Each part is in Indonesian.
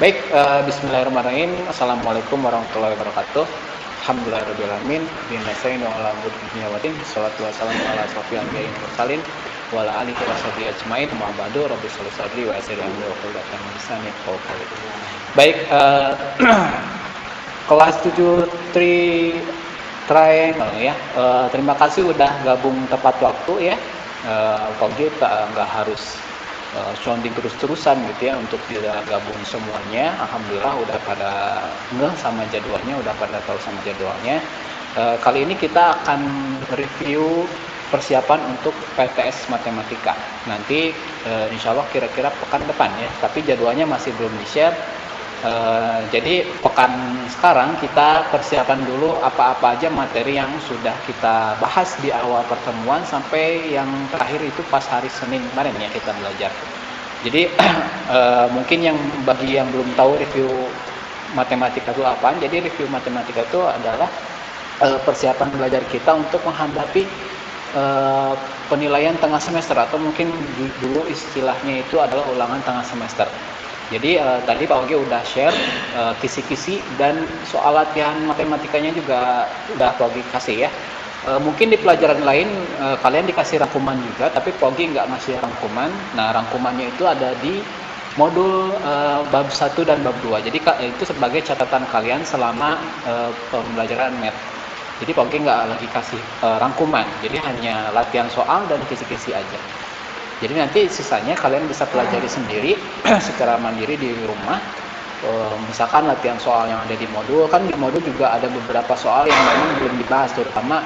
Baik, bismillahirrahmanirrahim. Assalamualaikum warahmatullahi wabarakatuh. Alhamdulillahirrahmanirrahim. Binasa'inu ala mudhibnya wadin. Salatu wassalamu ala asrofil anbiya'i wal mursalin wa ala alihi wa sahbihi ajmain. Amma ba'du, rabbi sholli sadri wa yassir li amri wa hlul 'uqdatam min lisani yafqahu qawli. Baik, kelas 7 triangle ya. Terima kasih udah gabung tepat waktu ya. Pagi nggak harus sounding terus-terusan gitu ya untuk tidak gabung semuanya. Alhamdulillah udah pada ngeh sama jadwalnya, udah pada tahu sama jadwalnya. Kali ini kita akan review persiapan untuk PTS Matematika. Nanti insya Allah kira-kira pekan depan ya, tapi jadwalnya masih belum di-share. Jadi pekan sekarang kita persiapan dulu apa-apa aja materi yang sudah kita bahas di awal pertemuan sampai yang terakhir itu pas hari Senin kemarin ya kita belajar. Jadi mungkin yang bagi yang belum tahu review matematika itu apa, jadi review matematika itu adalah persiapan belajar kita untuk menghadapi penilaian tengah semester, atau mungkin dulu istilahnya itu adalah ulangan tengah semester. Jadi tadi Pak Ogi udah share kisi-kisi dan soal latihan matematikanya juga udah Pak Ogi kasih ya. Mungkin di pelajaran lain kalian dikasih rangkuman juga, tapi Pak Ogi nggak ngasih rangkuman. Nah, rangkumannya itu ada di modul bab 1 dan bab 2. Jadi itu sebagai catatan kalian selama pembelajaran math. Jadi Pak Ogi nggak lagi kasih rangkuman, jadi hanya latihan soal dan kisi-kisi aja. Jadi nanti sisanya kalian bisa pelajari sendiri secara mandiri di rumah. Misalkan latihan soal yang ada di modul, kan di modul juga ada beberapa soal yang memang belum dibahas, terutama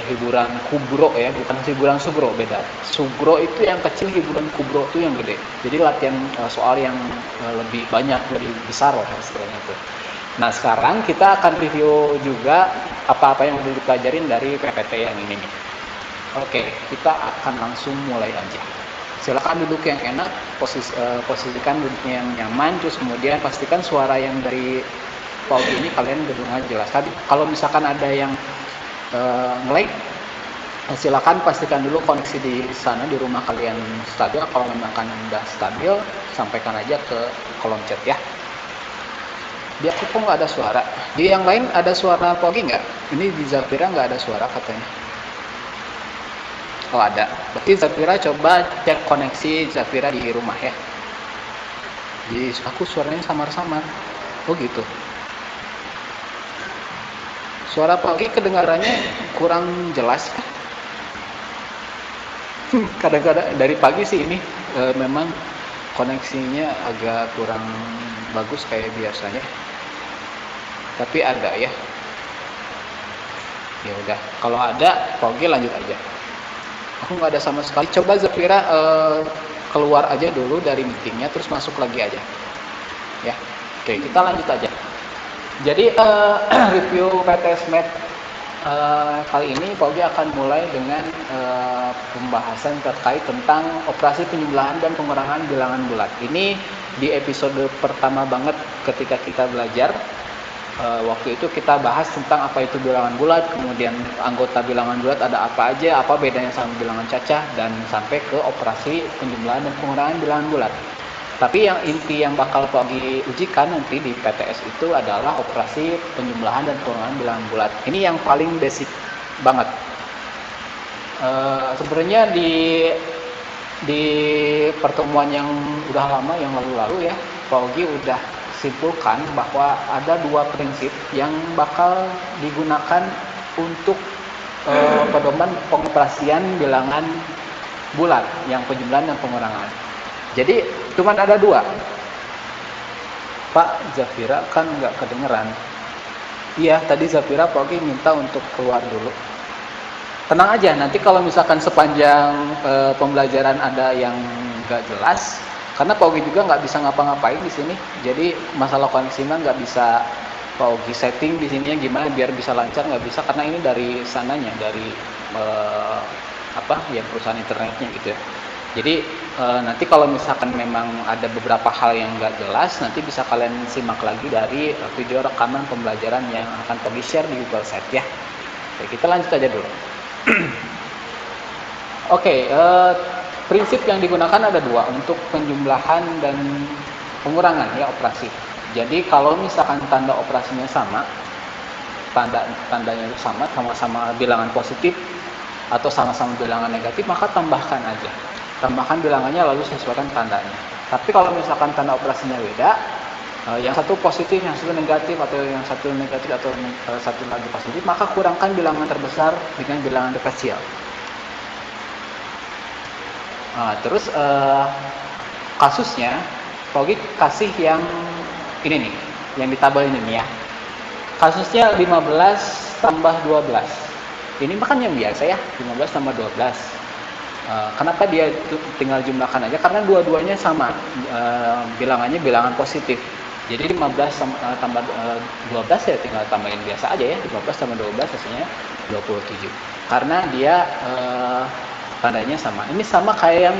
hiburan kubro ya, bukan hiburan sugro, beda. Sugro itu yang kecil, hiburan kubro itu yang gede. Jadi latihan soal yang lebih banyak, lebih besar lah istilahnya itu. Nah, sekarang kita akan review juga apa-apa yang udah dipelajarin dari PPT yang ini nih. Oke, kita akan langsung mulai aja. Silakan duduk yang enak, posisikan duduknya yang nyaman, terus kemudian pastikan suara yang dari PAUD ini kalian dengar jelas. Tadi kalau misalkan ada yang nge-lag, silakan pastikan dulu koneksi di sana di rumah kalian stabil. Kalau memang kan udah stabil, sampaikan aja ke kolom chat ya. Dia kok nggak ada suara. Di yang lain ada suara PAUD nggak? Ini di Zafira nggak ada suara katanya. Oh ada. Berarti Zafira coba cek koneksi Zafira di rumah ya. Jadi aku suaranya samar-samar. Oh gitu. Suara Pagi kedengarannya kurang jelas kah? Kadang-kadang dari pagi sih ini memang koneksinya agak kurang bagus kayak biasanya. Tapi ada ya. Ya udah. Kalau ada, Pagi lanjut aja. Aku nggak ada sama sekali. Coba Zafira keluar aja dulu dari meetingnya, terus masuk lagi aja. Ya, oke, kita lanjut aja. Jadi review PTS Math kali ini Pogi akan mulai dengan pembahasan terkait tentang operasi penjumlahan dan pengurangan bilangan bulat. Ini di episode pertama banget ketika kita belajar. Waktu itu kita bahas tentang apa itu bilangan bulat, kemudian anggota bilangan bulat ada apa aja, apa bedanya sama bilangan cacah, dan sampai ke operasi penjumlahan dan pengurangan bilangan bulat. Tapi yang inti yang bakal Pagi ujikan nanti di PTS itu adalah operasi penjumlahan dan pengurangan bilangan bulat. Ini yang paling basic banget. Sebenarnya di pertemuan yang udah lama, yang lalu-lalu ya, Pagi udah simpulkan bahwa ada dua prinsip yang bakal digunakan untuk pedoman pengoperasian bilangan bulat, yang penjumlahan dan pengurangan. Jadi cuma ada dua. Pak Zafira kan nggak kedengeran. Iya, tadi Zafira Pagi minta untuk keluar dulu. Tenang aja, nanti kalau misalkan sepanjang pembelajaran ada yang nggak jelas, karena Pak Ogi juga nggak bisa ngapa-ngapain di sini, jadi masalah koneksi nggak bisa Pak Ogi setting di sini gimana biar bisa lancar, nggak bisa, karena ini dari sananya, dari ya perusahaan internetnya gitu ya. Jadi nanti kalau misalkan memang ada beberapa hal yang nggak jelas, nanti bisa kalian simak lagi dari video rekaman pembelajaran yang akan Pak Ogi share di Google Site ya. Oke, kita lanjut aja dulu. Oke, prinsip yang digunakan ada dua untuk penjumlahan dan pengurangan ya operasi. Jadi kalau misalkan tanda operasinya sama, tandanya sama, sama-sama bilangan positif atau sama-sama bilangan negatif, maka tambahkan aja. Tambahkan bilangannya lalu sesuaikan tandanya. Tapi kalau misalkan tanda operasinya beda, yang satu positif, yang satu negatif, atau yang satu negatif atau satu lagi positif, maka kurangkan bilangan terbesar dengan bilangan terkecil. Terus kasusnya, Pogi kasih yang ini nih, yang di tabel ini nih ya. Kasusnya 15 tambah 12. Ini makan yang biasa ya, 15 tambah 12. Kenapa dia tinggal jumlahkan aja? Karena dua-duanya sama, bilangannya bilangan positif. Jadi 15 tambah 12 ya tinggal tambahin biasa aja ya. 15 tambah 12 hasilnya 27. Karena dia tandanya sama. Ini sama kayak yang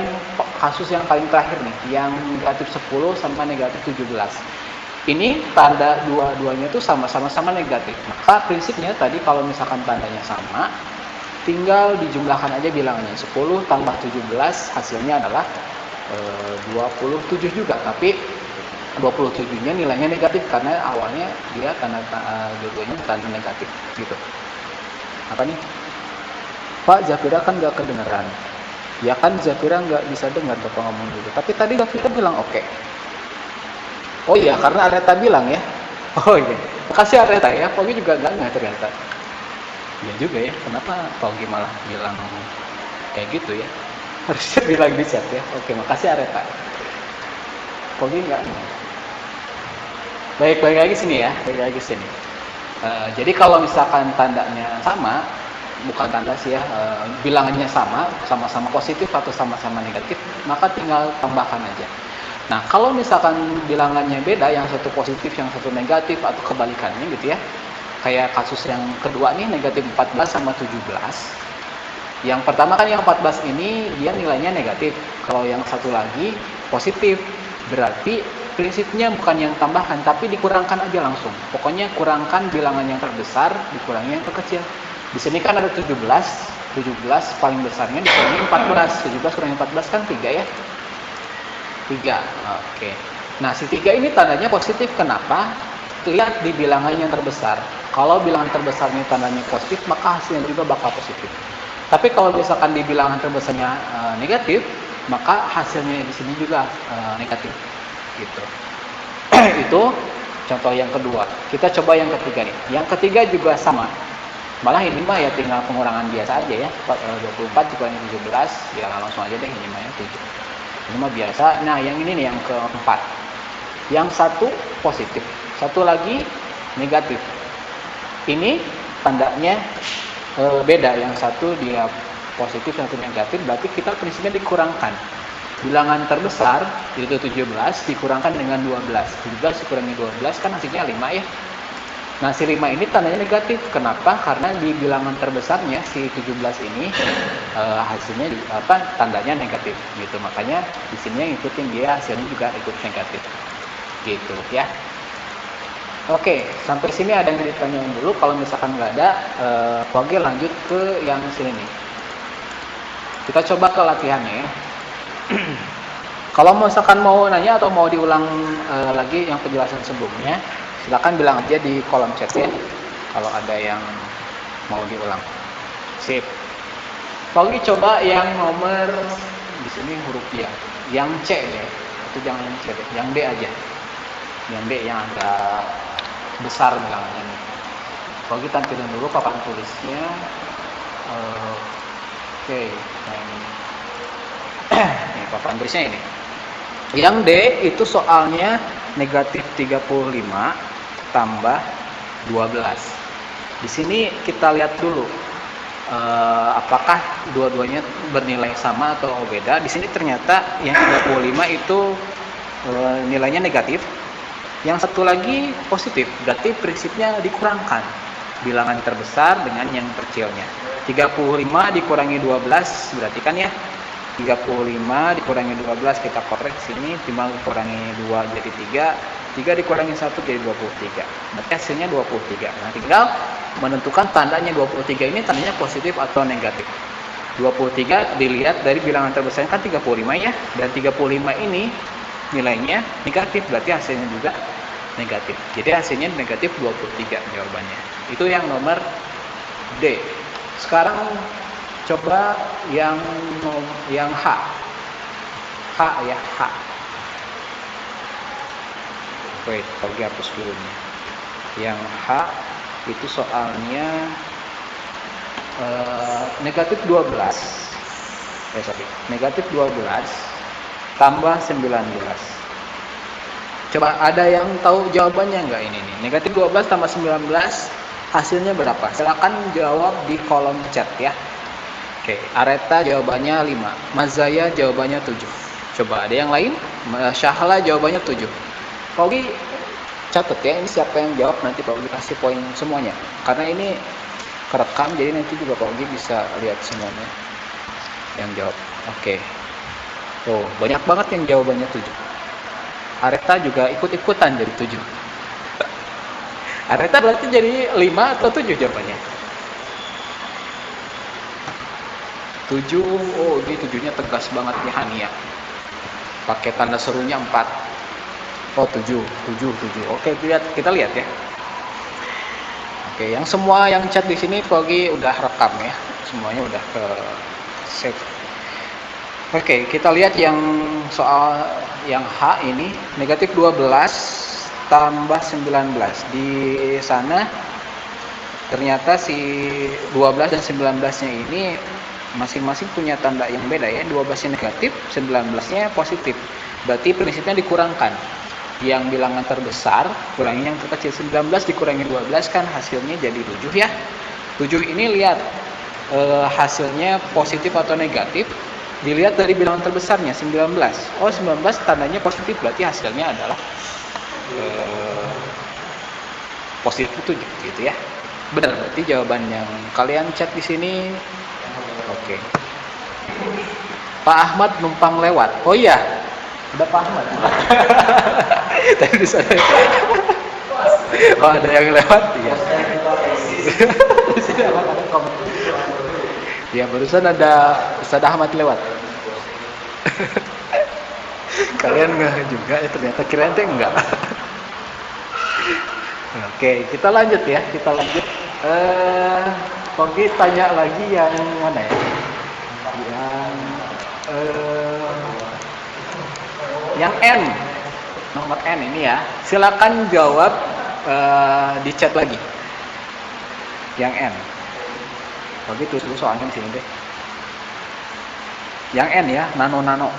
kasus yang paling terakhir nih, yang negatif 10 sama negatif 17. Ini tanda dua-duanya itu sama-sama negatif. Maka prinsipnya tadi kalau misalkan tandanya sama, tinggal dijumlahkan aja bilangannya. 10 tambah 17 hasilnya adalah 27 juga, tapi 27-nya nilainya negatif karena awalnya dia dua-duanya tanda negatif gitu. Apa nih? Pak, Zafira kan nggak kedengeran. Ya kan Zafira nggak bisa dengar Bapak ngomong dulu. Tapi tadi Zafira bilang oke. Oh iya, karena Areta bilang ya. Oh iya, makasih Areta ya. Pogi juga nggak ternyata. Ya juga ya, kenapa Pogi malah bilang kayak gitu ya? Harusnya bilang di chat ya. Oke, makasih Areta. Pogi nggak. Baik lagi sini ya, baik lagi sini. Jadi kalau misalkan tandanya sama, bukan tanda sih ya, bilangannya sama-sama positif atau sama-sama negatif, maka tinggal tambahkan aja. Nah, kalau misalkan bilangannya beda, yang satu positif, yang satu negatif, atau kebalikannya gitu ya, kayak kasus yang kedua nih, negatif 14 sama 17. Yang pertama kan yang 14 ini dia nilainya negatif, kalau yang satu lagi positif, berarti prinsipnya bukan yang tambahkan, tapi dikurangkan aja langsung. Pokoknya kurangkan bilangan yang terbesar, dikurangi yang terkecil. Di sini kan ada 17 paling besarnya dikurangi 14, 17 kurangi 14 kan 3 ya. 3. Oke. Nah, si 3 ini tandanya positif. Kenapa? Lihat di bilangan yang terbesar. Kalau bilangan terbesarnya tandanya positif, maka hasilnya juga bakal positif. Tapi kalau misalkan di bilangan terbesarnya negatif, maka hasilnya di sini juga negatif. Gitu. Itu contoh yang kedua. Kita coba yang ketiga nih. Yang ketiga juga sama. Malah ini mah ya tinggal pengurangan biasa aja ya. 24 dikurangi 17, ya langsung aja deh, ini mah ya 7. Ini mah biasa. Nah, yang ini nih yang keempat. Yang satu positif, satu lagi negatif. Ini tandanya beda. Yang satu dia positif, yang satu negatif. Berarti kita prinsipnya dikurangkan. Bilangan terbesar yaitu 17 dikurangkan dengan 12. 17 dikurangi 12 kan hasilnya 5 ya. Nah, si 5 ini tandanya negatif. Kenapa? Karena di bilangan terbesarnya si 17 ini hasilnya tandanya negatif gitu. Makanya di sini yang ikutin dia hasilnya juga ikut negatif. Gitu ya. Oke, sampai sini ada yang ditanyain dulu. Kalau misalkan nggak ada, oke lanjut ke yang sini nih. Kita coba ke latihannya ya. Kalau misalkan mau nanya atau mau diulang lagi yang penjelasan sebelumnya, silakan bilang aja di kolom chat ya, kalau ada yang mau diulang. Sip. Pogi coba yang nomor di sini huruf ya, yang C ya, itu jangan yang C deh, yang D aja, yang D yang agak besar bilangannya nih. Pogi tampilin dulu papan tulisnya. Oke, nah ini. Nih papan tulisnya ini. Yang D itu soalnya negatif 35 tambah 12. Di sini kita lihat dulu apakah dua-duanya bernilai sama atau beda. Di sini ternyata yang 35 itu nilainya negatif. Yang satu lagi positif. Berarti prinsipnya dikurangkan bilangan terbesar dengan yang kecilnya. 35 dikurangi 12 berarti kan ya 35 dikurangi 12 kita korek sini, timbang dikurangi 2 jadi 3 dikurangi 1 jadi 23. Berarti hasilnya 23. Nah, tinggal menentukan tandanya 23 ini tandanya positif atau negatif. 23 dilihat dari bilangan terbesarnya kan 35 ya, dan 35 ini nilainya negatif, berarti hasilnya juga negatif. Jadi hasilnya negatif 23 jawabannya. Itu yang nomor D. Sekarang coba yang H. H ya, H. Wait, pergi hapus dulu nih. Yang H itu soalnya negatif 12. Negatif 12 tambah 19. Coba ada yang tahu jawabannya nggak ini nih? Negatif 12 tambah 19 hasilnya berapa? Silakan jawab di kolom chat ya. Oke, Areta jawabannya 5. Mazaya jawabannya 7. Coba ada yang lain? Syahla jawabannya 7. Paugi catat ya, ini siapa yang jawab nanti Paugi kasih poin semuanya. Karena ini kerekam, jadi nanti juga Paugi bisa lihat semuanya yang jawab. Oke. Tuh, banyak banget yang jawabannya 7. Areta juga ikut-ikutan jadi 7. Areta berarti jadi 5 atau 7 jawabannya? 7. Oh, ini 7-nya tegas banget nih Hania. Pakai tanda serunya 4. Oh, 7. Oke, kita lihat ya. Oke, yang semua yang chat di sini Pogi udah rekam ya. Semuanya udah ke save. Oke, kita lihat yang soal yang H ini, negatif 12 tambah 19. Di sana ternyata si 12 dan 19-nya ini masing-masing punya tanda yang beda ya. 12-nya negatif, 19-nya positif. Berarti prinsipnya dikurangkan. Yang bilangan terbesar kurangi yang terkecil. 19 dikurangi 12 kan hasilnya jadi 7 ya. 7 ini lihat hasilnya positif atau negatif. Dilihat dari bilangan terbesarnya 19. Oh, 19 tandanya positif, berarti hasilnya adalah positif 7 gitu ya. Benar, berarti jawaban yang kalian chat di sini. Oke. Pak Ahmad numpang lewat. Oh iya, ada Pak Ahmad. Tadi di sana. Oh, ada yang lewat? Iya. Di sini ada komen. Ya, barusan ada Ustaz Ahmad lewat. Kalian nggak juga ya, ternyata kirain teh enggak. Oke, kita lanjut ya, Pogi tanya lagi yang mana ya? Yang N, nomor N ini ya. Silakan jawab di chat lagi. Yang N. Pogi tulis dulu soalnya di sini deh. Yang N ya, nano.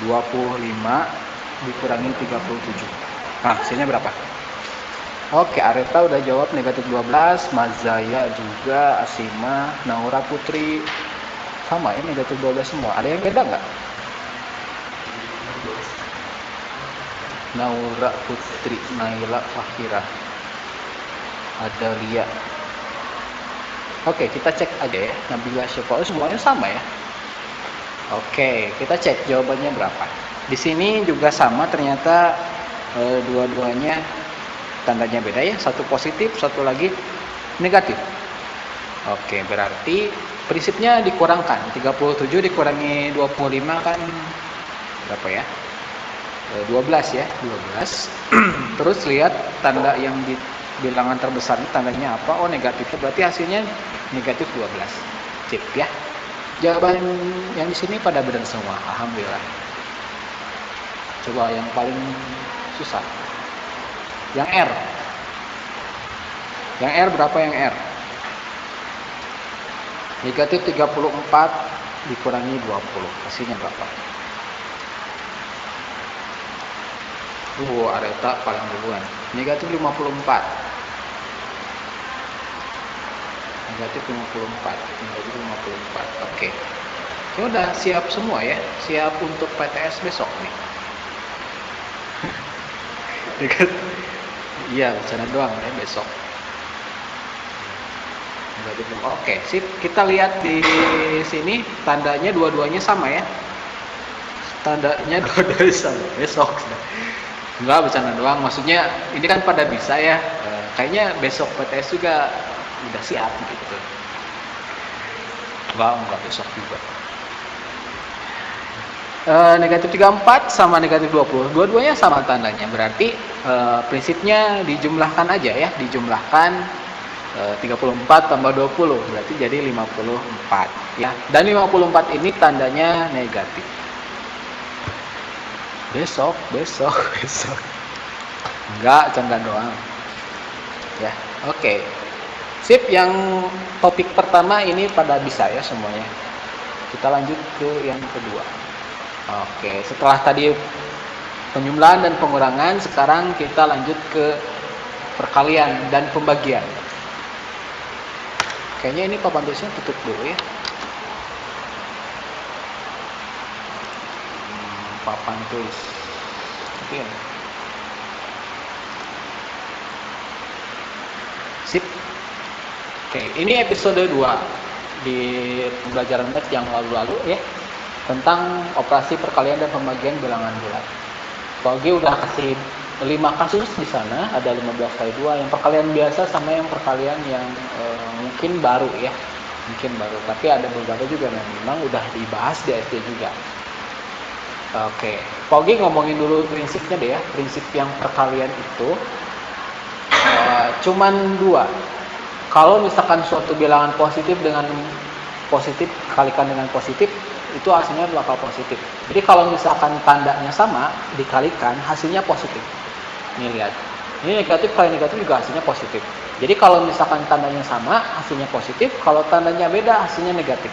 25 dikurangi 37. Nah, hasilnya berapa? Oke, Areta udah jawab negatif 12, Mazaya juga, Asima, Naura Putri sama ya, negatif 12 semua. Ada yang beda nggak? Naura Putri, Naila Fahira, ada Lia. Oke, kita cek aja ya. Nabila Syafa, semuanya sama ya. Oke, kita cek jawabannya berapa. Di sini juga sama, ternyata dua-duanya tandanya beda ya. Satu positif, satu lagi negatif. Oke, berarti prinsipnya dikurangkan. 37 dikurangi 25 kan berapa ya? 12 ya, 12. Terus lihat tanda yang di bilangan terbesar ini tandanya apa? Oh, negatif. Berarti hasilnya negatif 12. Cip ya. Jawaban yang di sini pada benar semua. Alhamdulillah. Coba yang paling susah. Yang R. Yang R berapa yang R? Negatif 34 dikurangi 20. Hasilnya berapa? Areta paling duluan. Negatif 54. Negatif 54. Oke. Ya udah siap semua ya. Siap untuk PTS besok nih. Iya, bercanda doang ya besok. Oke, sip. Kita lihat di sini tandanya dua-duanya sama ya. Tandanya dua-duanya sama. Besok. Enggak, bercanda doang. Maksudnya ini kan pada bisa ya. Kayaknya besok PTS juga udah siap gitu. Enggak besok juga. Negatif 34 sama negatif 20, dua-duanya sama tandanya, berarti prinsipnya dijumlahkan aja ya, dijumlahkan 34 tambah 20 berarti jadi 54 ya, dan 54 ini tandanya negatif. Besok besok enggak, canda doang ya. Oke. Sip, yang topik pertama ini pada bisa ya semuanya. Kita lanjut ke yang kedua. Oke, setelah tadi penjumlahan dan pengurangan, sekarang kita lanjut ke perkalian dan pembagian. Kayaknya ini papan tulisnya tutup dulu ya. Papan tulis. Oke. Sip. Oke, ini episode 2 di pembelajaran teks yang lalu-lalu ya, tentang operasi perkalian dan pembagian bilangan bulat. Pagi udah kasih 5 kasus di sana, ada 15 kali 2, yang perkalian biasa sama yang perkalian yang mungkin baru ya, tapi ada beberapa juga yang memang udah dibahas di SD juga. Oke, Pagi ngomongin dulu prinsipnya deh ya. Prinsip yang perkalian itu cuman 2. Kalau misalkan suatu bilangan positif dengan positif kalikan dengan positif, itu hasilnya bakal positif. Jadi kalau misalkan tandanya sama, dikalikan hasilnya positif. Nih lihat, ini negatif kali negatif juga hasilnya positif. Jadi kalau misalkan tandanya sama, hasilnya positif. Kalau tandanya beda, hasilnya negatif.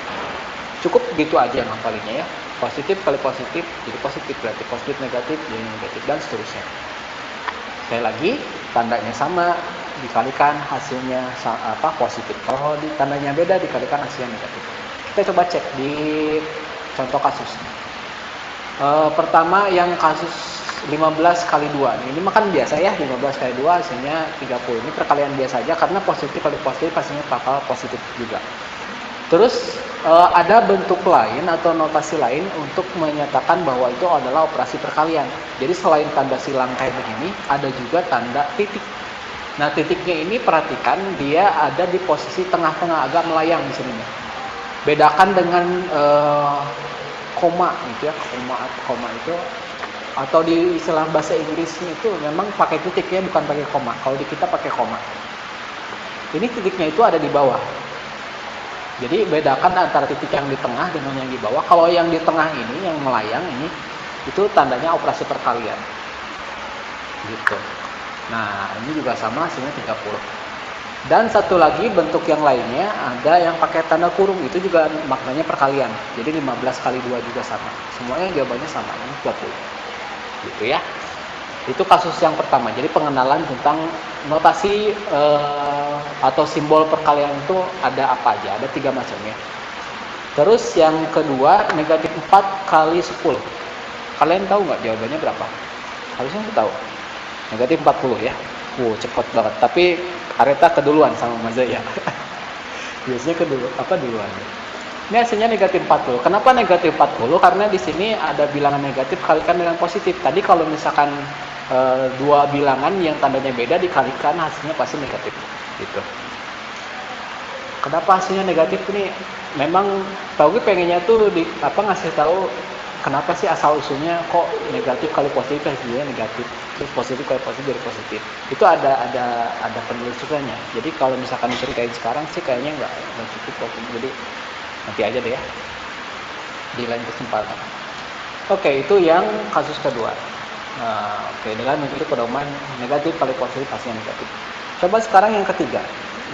Cukup gitu aja ngapalinnya ya. Positif kali positif jadi positif, berarti positif negatif jadi negatif, dan seterusnya. Sekali lagi, tandanya sama, dikalikan hasilnya positif. Kalau tandanya beda, dikalikan hasilnya negatif. Kita coba cek di contoh kasus. Pertama yang kasus 15 kali 2. Ini makan biasa ya, 15 kali 2 hasilnya 30. Ini perkalian biasa aja karena positif kali positif hasilnya bakal positif juga. Terus ada bentuk lain atau notasi lain untuk menyatakan bahwa itu adalah operasi perkalian. Jadi selain tanda silang kayak begini, ada juga tanda titik. Nah, titiknya ini perhatikan dia ada di posisi tengah-tengah, agak melayang di sini. Bedakan dengan koma gitu ya, koma itu, atau di istilah bahasa Inggrisnya itu memang pakai titiknya, bukan pakai koma. Kalau di kita pakai koma. Ini titiknya itu ada di bawah. Jadi bedakan antara titik yang di tengah dengan yang di bawah. Kalau yang di tengah ini, yang melayang ini, itu tandanya operasi perkalian. Gitu. Nah, ini juga sama hasilnya 30. Dan satu lagi bentuk yang lainnya, ada yang pakai tanda kurung, itu juga maknanya perkalian. Jadi 15 kali 2 juga sama. Semuanya jawabannya sama, ini 20. Gitu ya. Itu kasus yang pertama. Jadi pengenalan tentang notasi atau simbol perkalian itu ada apa aja. Ada 3 macam ya. Terus yang kedua, negatif 4 kali 10. Kalian tahu nggak jawabannya berapa? Harusnya tahu. Negatif 40 ya. Cepet banget. Tapi Areta keduluan sama Mas Zaya. Biasanya duluan. Ini hasilnya negatif 40. Kenapa negatif 40? Karena di sini ada bilangan negatif kalikan dengan positif. Tadi kalau misalkan 2 bilangan yang tandanya beda dikalikan, hasilnya pasti negatif. Gitu. Kenapa hasilnya negatif ini? Memang tahu pengennya tuh ngasih tahu kenapa sih asal usulnya kok negatif kali positif hasilnya negatif, terus positif kali positif jadi positif. Itu ada penelusurannya. Jadi kalau misalkan diceritain sekarang sih kayaknya nggak cukup. Jadi nanti aja deh ya, di lain kesempatan. Oke, itu yang kasus kedua. Nah, dengan mengikuti pedoman negatif kali positif hasilnya negatif. Coba sekarang yang ketiga,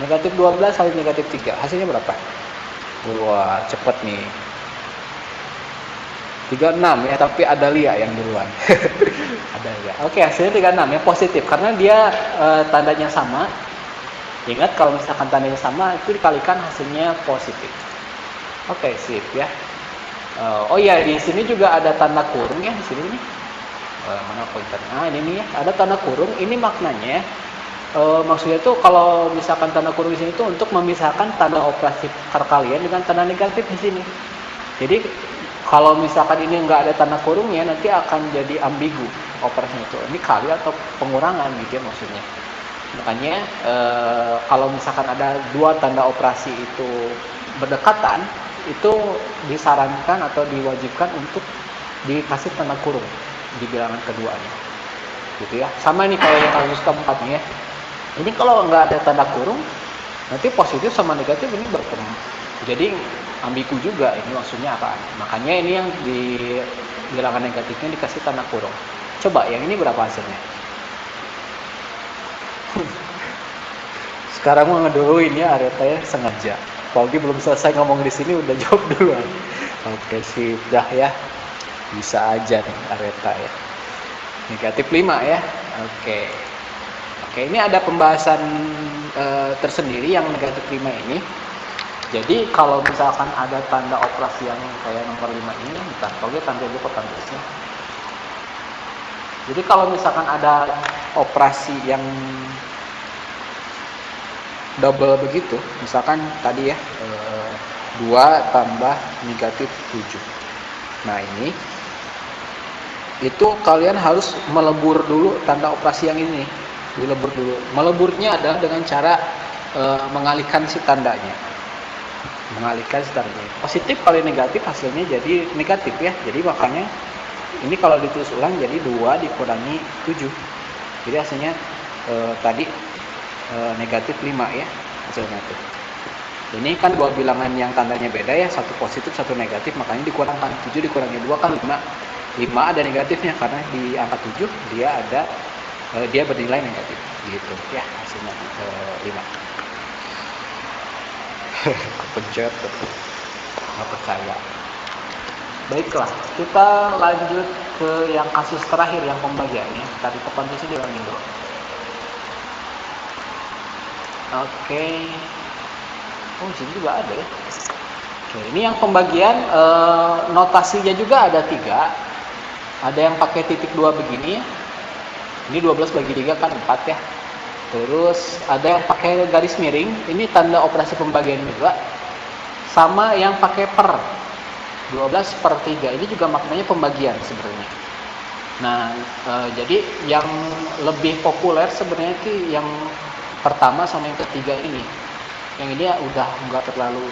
negatif 12 kali negatif 3, hasilnya berapa? Wah, cepet nih. 36 ya, tapi ada Lia yang duluan. Ada Lia. Oke, hasilnya 36 ya, positif karena dia tandanya sama. Ingat kalau misalkan tandanya sama itu dikalikan hasilnya positif. Oke, sip ya. Oh iya, di sini juga ada tanda kurung ya di sini nih. Mana pointer? Nah, ini nih ya, ada tanda kurung. Ini maknanya maksudnya itu kalau misalkan tanda kurung di sini itu untuk memisahkan tanda operasi perkalian dengan tanda negatif di sini. Jadi kalau misalkan ini nggak ada tanda kurungnya, nanti akan jadi ambigu operasinya itu. Ini kali atau pengurangan gitu ya maksudnya. Makanya kalau misalkan ada 2 tanda operasi itu berdekatan, itu disarankan atau diwajibkan untuk dikasih tanda kurung di bilangan keduanya. Gitu ya. Sama nih kalau yang kasus keempatnya ya. Ini kalau nggak ada tanda kurung, nanti positif sama negatif ini bertemu. Jadi ambigu juga ini maksudnya apa. Makanya ini yang di bilangan negatifnya dikasih tanda kurung. Coba yang ini berapa hasilnya? Sekarang mau ngeduluin ya Areta ya, sengaja. Apalagi belum selesai ngomong di sini udah jawab duluan. Oke sih, dah ya. Bisa aja nih Areta ya. Negatif 5 ya. Oke. Oke, ini ada pembahasan tersendiri yang negatif 5 ini. Jadi kalau misalkan ada tanda operasi yang kayak nomor 5 ini, bentar, kalau dia tampil dulu tulisnya. Jadi kalau misalkan ada operasi yang double begitu, misalkan tadi ya 2 tambah negatif 7. Nah ini, itu kalian harus melebur dulu tanda operasi yang ini. Dilebur dulu. Meleburnya adalah dengan cara mengalihkan si tandanya. Mengalihkan si tandanya. Positif kali negatif hasilnya jadi negatif ya. Jadi makanya ini kalau ditulis ulang jadi 2 dikurangi 7. Jadi hasilnya tadi negatif 5 ya hasilnya tuh. Ini kan dua bilangan yang tandanya beda ya, satu positif satu negatif, makanya dikurangkan 7 dikurangi 2 kan 5. 5 ada negatifnya karena di angka 7 dia bernilai negatif gitu ya, hasilnya 5. Kepencet betul, nggak percaya. Baiklah, kita lanjut ke yang kasus terakhir yang pembagiannya. Tadi depan di sini diulangin dulu. Oke. Oh, sini juga ada ya. Oke, ini yang pembagian notasinya juga ada 3. Ada yang pakai titik 2 begini. Ini 12 bagi 3 kan 4 ya. Terus ada yang pakai garis miring. Ini tanda operasi pembagian juga. Sama yang pakai per. 12/3. Ini juga maknanya pembagian sebenarnya. Nah, jadi yang lebih populer sebenarnya itu yang pertama sama yang ketiga ini. Yang ini ya udah nggak terlalu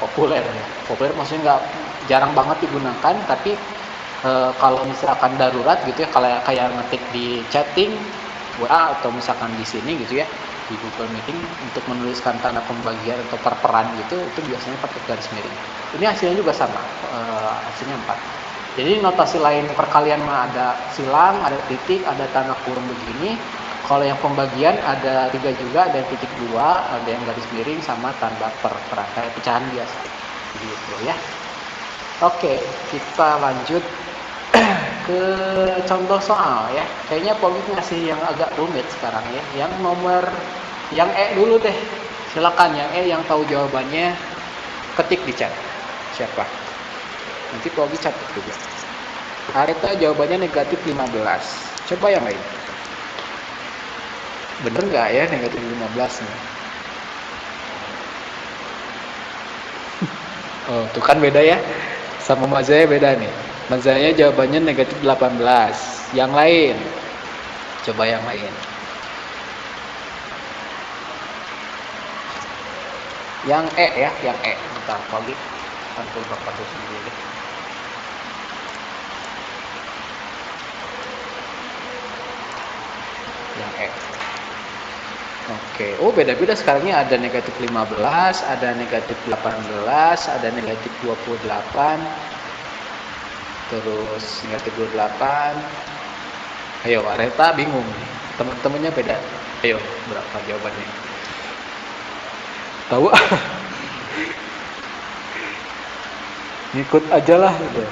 populer ya. Populer maksudnya nggak, jarang banget digunakan, tapi kalau misalkan darurat gitu ya, kayak ngetik di chatting WA atau misalkan di sini gitu ya, di Google Meeting untuk menuliskan tanda pembagian atau perperan gitu, itu biasanya pakai garis miring. Ini hasilnya juga sama, hasilnya 4. Jadi notasi lain perkalian mah ada silang, ada titik, ada tanda kurung begini. Kalau yang pembagian ada 3 juga, ada yang titik 2, ada yang garis miring sama tanda perperan, kayak pecahan biasa gitu ya. Oke, kita lanjut ke contoh soal ya. Kayaknya Pogi ngasih yang agak rumit sekarang ya. Yang nomor yang E dulu deh. Silakan yang E yang tahu jawabannya ketik di chat. Siapa? Nanti Pogi catat juga. Areta jawabannya negatif 15. Coba yang lain. Bener nggak ya negatif 15 nih? Oh, tuh kan beda ya. Sama Mazaya beda nih. Mazaya jawabannya negatif 18. Yang lain. Coba yang lain. Yang E ya, yang E. Bentar, Pogi. Tampil Bapak dulu sendiri. Yang E. Oke, oh beda-beda sekarangnya, ada negatif 15, ada negatif 18, ada negatif 28, terus negatif 28. Ayo, Areta bingung nih, teman-temannya beda. Ayo, berapa jawabannya? Tahu? Ngikut aja lah gitu.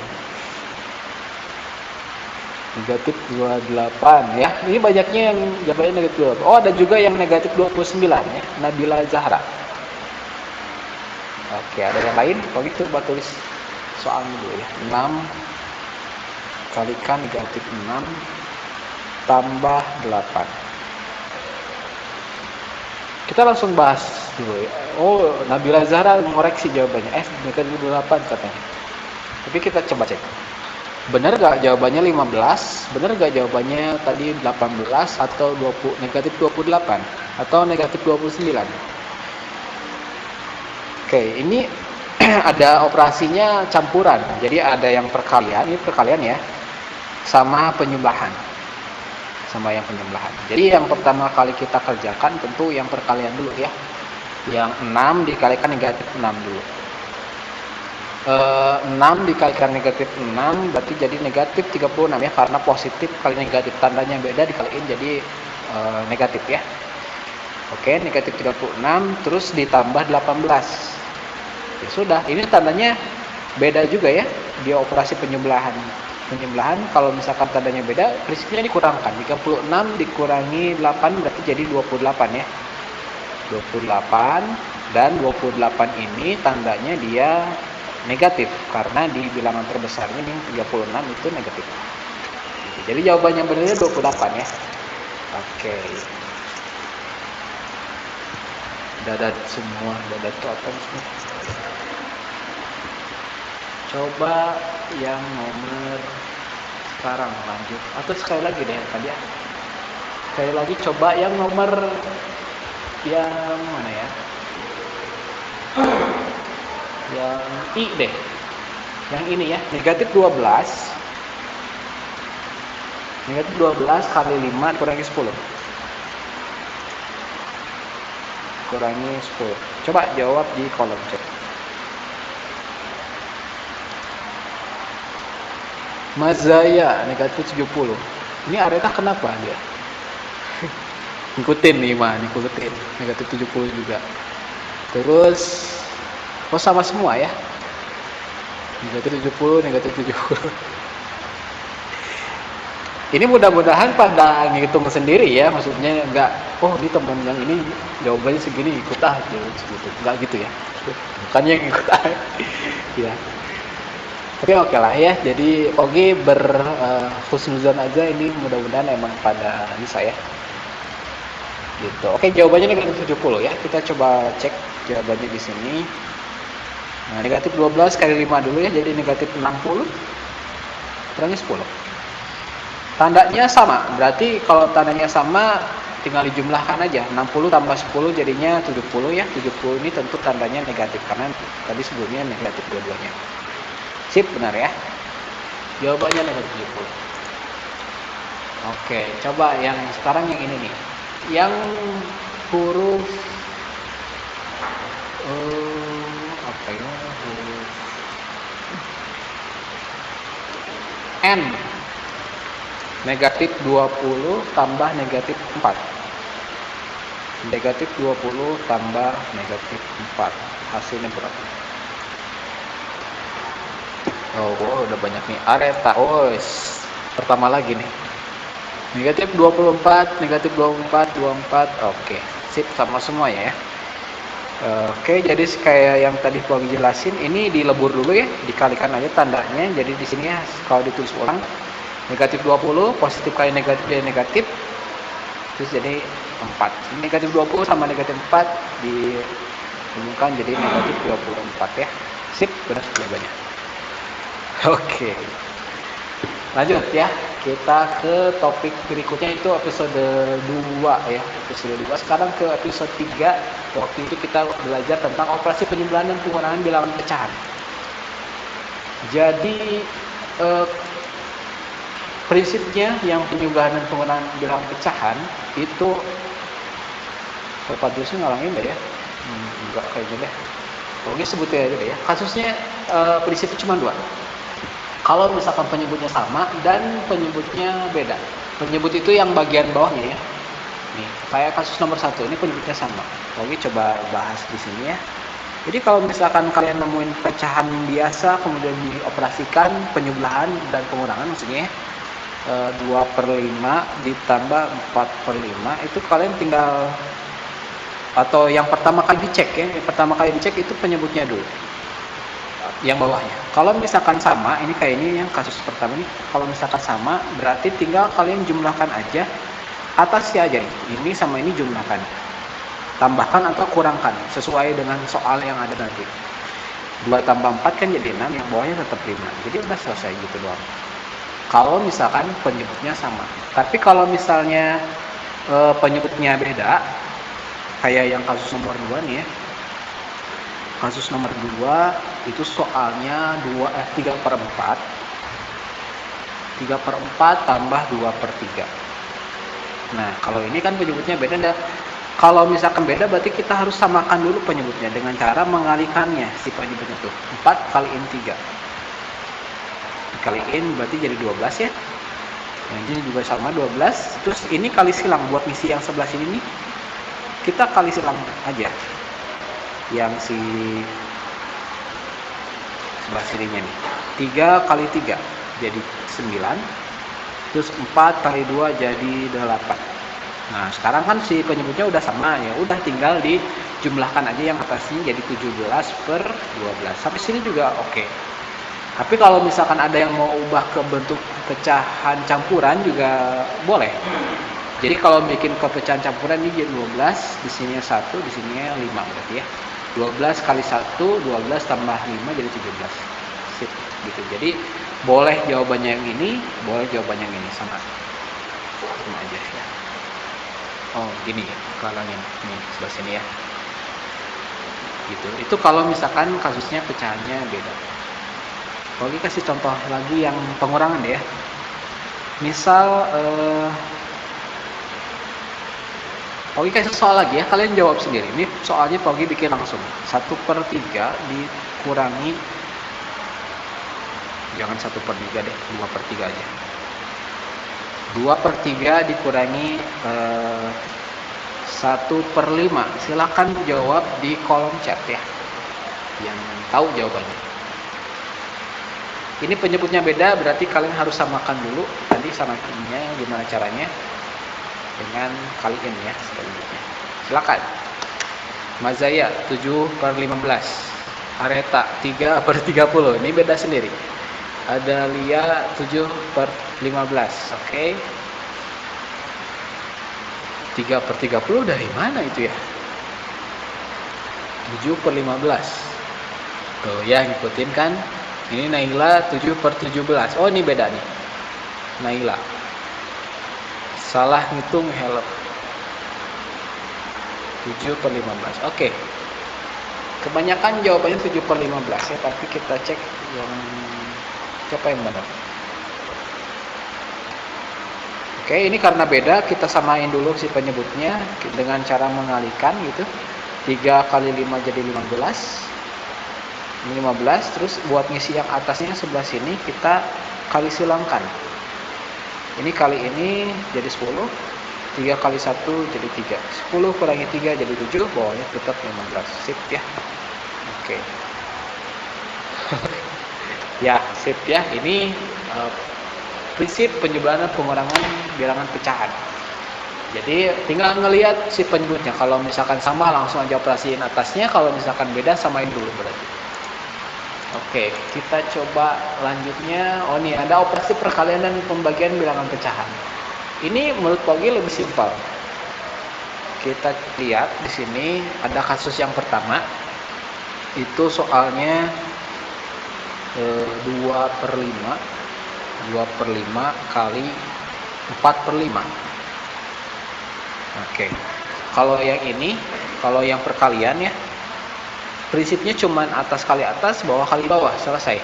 Negatif 28 ya. Ini banyaknya yang jawabannya negatif 28. Oh, ada juga yang negatif 29 ya. Nabila Zahra. Oke, ada yang lain? Kalau gitu coba tulis soalnya dulu ya. 6 kalikan negatif 6 tambah 8. Kita langsung bahas dulu ya. Oh, Nabila Zahra mengoreksi jawabannya. Negatif 28 katanya. Tapi kita coba cek. Benar gak jawabannya 15? Benar gak jawabannya tadi 18 atau 20, negatif 28 atau negatif 29? Oke, ini ada operasinya campuran. Jadi ada yang perkalian, ini perkalian ya, sama penyembelahan. Sama yang penyembelahan. Jadi yang pertama kali kita kerjakan tentu yang perkalian dulu ya. Yang 6 dikalikan negatif 6 dulu. 6 dikalikan negatif 6 berarti jadi negatif 36 ya, karena positif kali negatif tandanya beda dikaliin jadi negatif ya. Oke, negatif 36 terus ditambah 18. Ya sudah, ini tandanya beda juga ya. Dia operasi penyembelahan. Penyembelahan kalau misalkan tandanya beda, prinsipnya dikurangkan. 36 dikurangi 8 berarti jadi 28 ya. 28 dan 28 ini tandanya dia negatif karena di bilangan terbesarnya ini 36 itu negatif. Jadi jawabannya benar 28 ya. Oke. Dadat semua, dadat total semua. Coba yang nomor sekarang lanjut atau sekali lagi deh tadi ya. Sekali lagi coba yang nomor yang mana ya? Yang I deh. Yang ini ya, negatif 12. Negatif 12 kali 5 kurangi 10. Kurangi 10. Coba jawab di kolom chat. Mazaya negatif 70. Ini Areta kenapa dia? Ngikutin nih mah, ngikutin. Negatif 70 juga. Terus sama semua ya. Negatif 70, negatif 70. Ini mudah-mudahan pada ngitung sendiri ya, maksudnya enggak, oh ini teman yang ini jawabannya segini ikut aja gitu. Enggak gitu ya. Bukannya yang ikut aja. Ya. Tapi oke lah ya. Jadi Ogi berhusnuzon aja, ini mudah-mudahan emang pada bisa ya. Gitu. Oke, jawabannya negatif 70 ya. Kita coba cek jawabannya di sini. Nah, negatif 12 kali 5 dulu ya, jadi negatif 60 kurangi 10. Tandanya sama, berarti kalau tandanya sama tinggal dijumlahkan aja. 60 tambah 10 jadinya 70 ya. 70 ini tentu tandanya negatif karena tadi sebelumnya negatif dua-duanya. Sip, benar ya. Jawabannya negatif 70. Oke, coba yang sekarang yang ini nih. Yang huruf apa ya? Huruf N. Negatif 20 tambah negatif 4. Negatif 20 tambah negatif 4. Hasilnya berapa? Oh, udah banyak nih. Areta. Pertama lagi nih. Negatif 24, negatif 24, 24. Oke. Sip, sama semua ya. Oke, jadi kayak yang tadi Pak jelasin, ini dilebur dulu ya, dikalikan aja tandanya. Jadi di sini ya, kalau ditulis ulang, negatif 20, positif kali negatif jadi negatif, terus jadi 4. Negatif 20 sama negatif 4 dihubungkan jadi negatif 24 ya. Sip, benar jawabannya. Oke. Lanjut ya, kita ke topik berikutnya itu episode 2 ya. Episode 2, sekarang ke episode 3. Waktu itu kita belajar tentang operasi penjumlahan dan pengurangan bilangan pecahan. Jadi prinsipnya yang penjumlahan dan pengurangan bilangan pecahan itu Bapak Dusnya ngalangin enggak ya? Enggak kayaknya deh. Oke, sebutnya aja deh ya. Kasusnya prinsipnya cuma 2. Kalau misalkan penyebutnya sama dan penyebutnya beda. Penyebut itu yang bagian bawahnya ya. Nih, kayak kasus nomor 1 ini penyebutnya sama. Oke, coba bahas di sini ya. Jadi kalau misalkan kalian nemuin pecahan biasa kemudian dioperasikan penjumlahan dan pengurangan maksudnya 2/5 ditambah 4/5 itu kalian tinggal, atau yang pertama kali dicek ya, yang pertama kali dicek itu penyebutnya dulu. Yang bawahnya. Kalau misalkan sama, ini kayaknya yang kasus pertama ini, kalau misalkan sama berarti tinggal kalian jumlahkan aja atasnya aja nih. Ini sama ini jumlahkan. Tambahkan atau kurangkan sesuai dengan soal yang ada nanti. 2 tambah 4 kan jadi 6, yang bawahnya tetap 5. Jadi udah selesai gitu doang. Kalau misalkan penyebutnya sama. Tapi kalau misalnya penyebutnya beda, kayak yang kasus nomor 2 nih ya. kasus nomor 2 itu soalnya 3/4. 3/4 tambah 2/3. Nah, kalau ini kan penyebutnya beda. Kalau misalkan beda berarti kita harus samakan dulu penyebutnya dengan cara mengalikannya si penyebutnya tuh. 4 kaliin 3. Dikaliin berarti jadi 12 ya. Nah, ini juga sama 12. Terus ini kali silang buat ngisi yang sebelah sini nih. Kita kali silang aja. Yang si sebelah sininya nih. 3 kali 3 jadi 9. Terus 4 kali 2 jadi 8. Nah, sekarang kan si penyebutnya udah sama ya. Udah tinggal dijumlahkan aja yang atasnya jadi 17/12. Sampai sini juga oke. Tapi kalau misalkan ada yang mau ubah ke bentuk pecahan campuran juga boleh. Jadi kalau bikin ke pecahan campuran ini jadi 12, di sini 1, di sini 5 berarti ya. 12 kali 1, 12 tambah 5 jadi 17. Sip, gitu. Jadi boleh jawabannya yang ini, boleh jawabannya yang ini sama. Sama aja ya. Oh, gini ya, kalangin ini sebelah sini ya. Gitu. Itu kalau misalkan kasusnya pecahannya beda. Oke, kasih contoh lagi yang pengurangan ya. Misal Oke, kasih soal lagi ya, kalian jawab sendiri. Ini soalnya Pogi bikin langsung 1/3 dikurangi, jangan 1/3 deh, 2/3 aja. 2/3 dikurangi 1/5. Silakan jawab di kolom chat ya, yang tahu jawabannya. Ini penyebutnya beda, berarti kalian harus samakan dulu tadi sama ininya, gimana caranya dengan kalian ya selanjutnya. Silakan. Mazaya 7/15, Areta 3/30. Ini beda sendiri. Ada Lia 7/15. Oke. 3/30 dari mana itu ya? 7/15. Tuh ya, ngikutin kan? Ini Naila 7/17. Oh, ini beda nih. Naila. Salah ngitung help. 7/15. Oke. Kebanyakan jawabannya 7/15 ya, tapi kita cek yang siapa yang benar. Oke, ini karena beda, kita samain dulu si penyebutnya dengan cara mengalikan gitu. 3 kali 5 jadi 15. 15, terus buat ngisi yang atasnya sebelah sini kita kali silangkan. Ini kali ini jadi 10. 3 kali 1 jadi 3. 10 kurangi 3 jadi 7, bawahnya tetap 15. Sip ya. Oke. Ya, sip ya. Ini prinsip penjumlahan dan pengurangan bilangan pecahan. Jadi tinggal ngelihat si penyebutnya. Kalau misalkan sama langsung aja operasiin atasnya, kalau misalkan beda samain dulu berarti. Oke, kita coba lanjutnya. Oh nih, ada operasi perkalian dan pembagian bilangan pecahan. Ini menurut Pogi lebih simpel. Kita lihat di sini ada kasus yang pertama. Itu soalnya 2/5. 2/5 kali 4/5. Oke. Kalau yang ini, kalau yang perkalian ya, prinsipnya cuma atas kali atas, bawah kali bawah, selesai.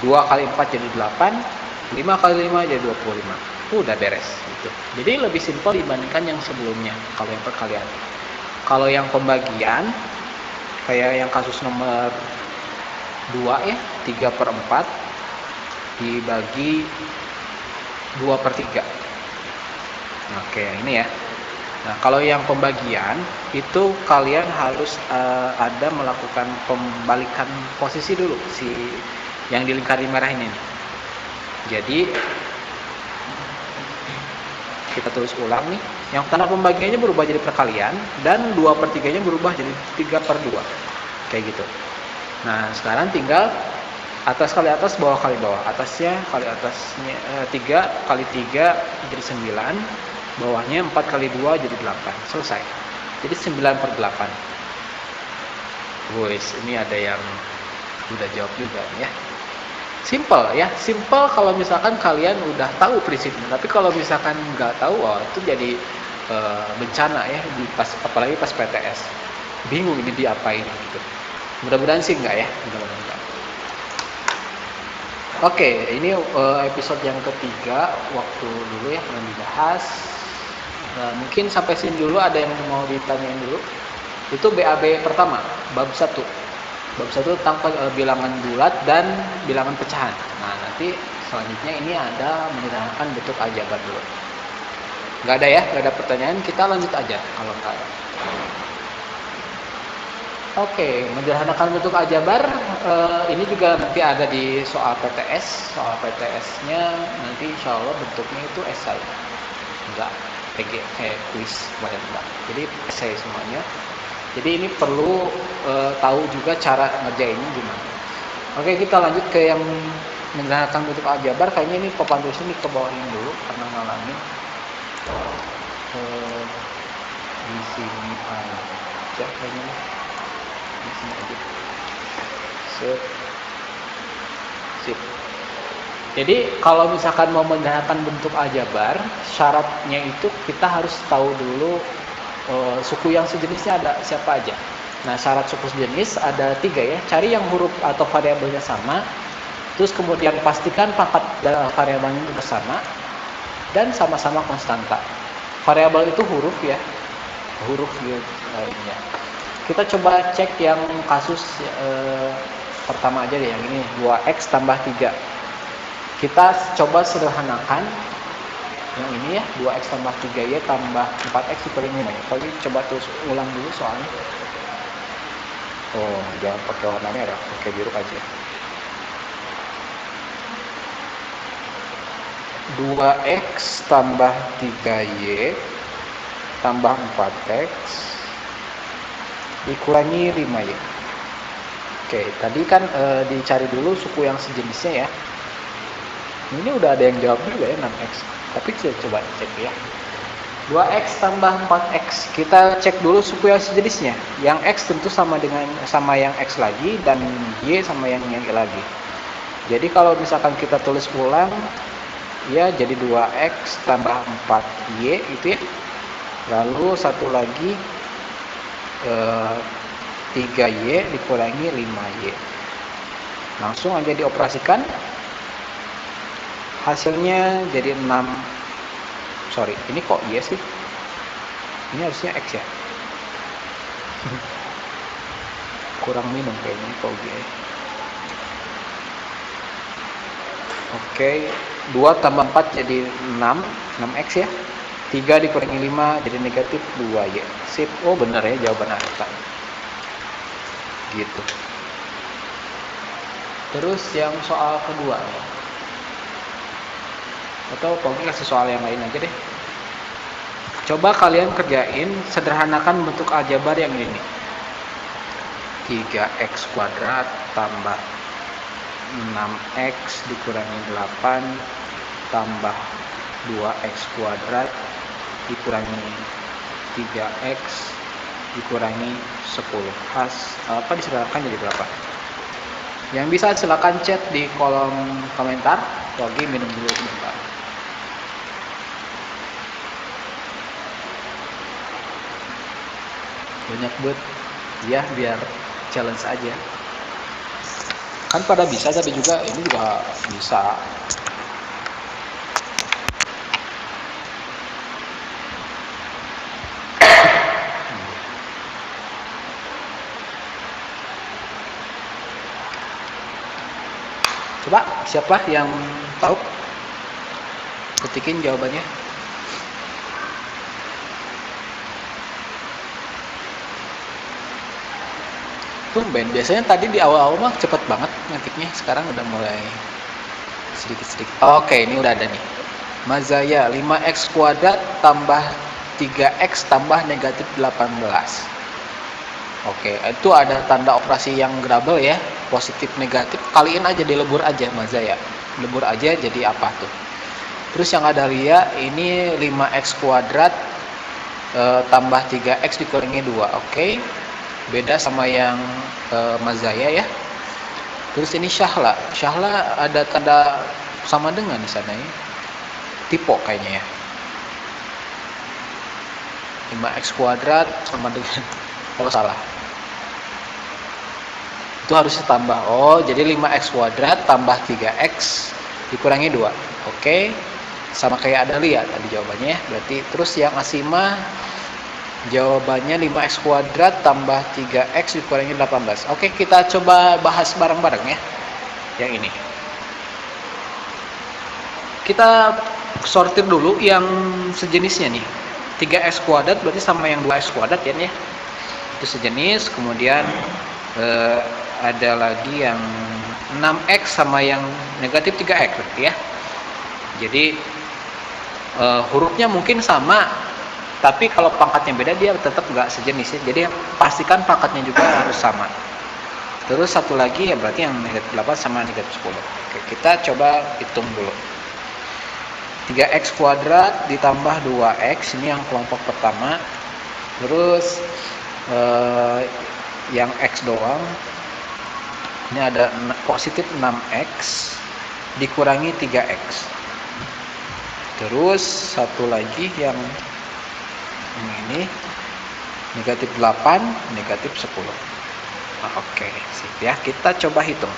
2 kali 4 jadi 8, 5 kali 5 jadi 25. Udah beres gitu. Jadi lebih simpel dibandingkan yang sebelumnya kalau yang perkalian. Kalau yang pembagian kayak yang kasus nomor 2 ya, 3/4 dibagi 2/3. Oke, ini ya. Nah, kalau yang pembagian itu kalian harus ada melakukan pembalikan posisi dulu si yang di lingkaran merah ini. Jadi kita tulis ulang nih. Yang tanda pembagiannya berubah jadi perkalian dan 2/3-nya berubah jadi 3/2. Kayak gitu. Nah, sekarang tinggal atas kali atas, bawah kali bawah. Atasnya kali atasnya 3 kali 3 jadi 9. Bawahnya 4 kali 2 jadi 8. Selesai. Jadi 9/8. Wes, ini ada yang udah jawab juga ya. Simple ya. Simple kalau misalkan kalian udah tahu prinsipnya. Tapi kalau misalkan nggak tahu, itu jadi bencana ya, apalagi pas PTS. bingung ini diapain gitu. Mudah-mudahan sih enggak ya, mudah-mudahan enggak. Oke, ini episode yang ketiga, waktu dulu ya yang dibahas. Mungkin sampai sini dulu, ada yang mau ditanyain dulu. Itu BAB pertama, bab 1. Bab 1 tentang bilangan bulat dan bilangan pecahan. Nah, nanti selanjutnya ini ada menyederhanakan bentuk aljabar dulu. Nggak ada ya, nggak ada pertanyaan, kita lanjut aja kalau nggak ada. Oke, menyederhanakan bentuk aljabar, ini juga nanti ada di soal PTS. Soal PTS-nya nanti insya Allah bentuknya itu esai, enggak kayak kuis kemarin enggak. Jadi esai semuanya. Jadi ini perlu tahu juga cara ngerjainnya gimana. Oke, kita lanjut ke yang menyederhanakan bentuk aljabar. Kayaknya ini papan tulisnya dikebawahin dulu karena ngalamin di sini aja kayaknya. Di sini aja. Sip. Jadi kalau misalkan mau menyederhanakan bentuk aljabar, syaratnya itu kita harus tahu dulu suku yang sejenisnya ada siapa aja. Nah, syarat suku sejenis ada 3 ya. Cari yang huruf atau variabelnya sama, terus kemudian pastikan pangkat variabelnya juga sama, dan sama-sama konstanta. Variabel itu huruf ya, huruf gitu lainnya. Kita coba cek yang kasus pertama aja deh, yang ini 2x tambah 3. Kita coba sederhanakan yang ini ya, 2x tambah 3y tambah 4x dikurangi 5. Kalau coba terus ulang dulu soalnya. Oh, jangan pakai warna merah, pakai biru aja. 2x tambah 3y tambah 4x dikurangi 5y. Oke, tadi kan dicari dulu suku yang sejenisnya ya. Ini udah ada yang jawab juga ya, 6x. Tapi kita coba cek ya. 2x tambah 4x. Kita cek dulu suku yang sejenisnya. Yang x tentu sama yang x lagi, dan y sama yang y lagi. Jadi kalau misalkan kita tulis ulang, ya jadi 2x tambah 4y itu ya. Lalu satu lagi 3y dikurangi 5y. Langsung aja dioperasikan. Hasilnya jadi 6. Sorry, ini kok y sih? Ini harusnya x ya. Kurang minum kayaknya kok y. Oke, 2 tambah 4 jadi 6, 6x ya. 3 dikurangi 5 jadi negatif 2y. Sip. Oh benar ya jawaban Arta. Gitu. Terus yang soal kedua ya. Atau pokoknya kasih soal yang lain aja deh. Coba kalian kerjain sederhanakan bentuk aljabar yang ini. 3x kuadrat tambah 6x dikurangi 8 tambah 2x kuadrat dikurangi 3x dikurangi 10. Apa disederhanakan jadi berapa? Yang bisa silakan chat di kolom komentar. Lagi minum dulu sebentar. Banyak buat ya, biar challenge aja. Kan pada bisa, tapi juga ini juga bisa. Coba siapa yang tahu? Ketikin jawabannya. Tumben, biasanya tadi di awal-awal mah cepet banget ngetiknya, sekarang udah mulai sedikit-sedikit. Oke, ini udah ada nih. Mazaya 5x kuadrat tambah 3x tambah negatif 18. Oke, itu ada tanda operasi yang double ya, positif negatif. Kaliin aja, dilebur aja Mazaya. Lebur aja jadi apa tuh? Terus yang ada Lia, ini 5x kuadrat tambah 3x dikurangi 2. Oke. Beda sama yang Mazaya ya. Terus ini Syahla. Syahla ada tanda sama dengan di sana ya. Tipo kayaknya ya. 5x kuadrat sama dengan kalau salah. Itu harus ditambah. Oh, jadi 5x kuadrat tambah 3x dikurangi 2. Oke. Sama kayak Adalia tadi jawabannya. Berarti terus yang Asima jawabannya 5x kuadrat tambah 3x dikurangi 18. Oke, kita coba bahas bareng-bareng ya. Yang ini. Kita sortir dulu yang sejenisnya nih. 3x kuadrat berarti sama yang 2x kuadrat ya. Itu sejenis. Kemudian ada lagi yang 6x sama yang negatif 3x berarti ya. Jadi hurufnya mungkin sama, tapi kalau pangkatnya beda dia tetap nggak sejenis ya. Jadi pastikan pangkatnya juga harus sama. Terus satu lagi ya berarti yang negatif 8 sama negatif 10. Oke, kita coba hitung dulu. 3x kuadrat ditambah 2x, ini yang kelompok pertama. Terus yang x doang, ini ada positif 6x dikurangi 3x. Terus satu lagi yang ini negatif 8 negatif 10. Oke, sip ya. Kita coba hitung.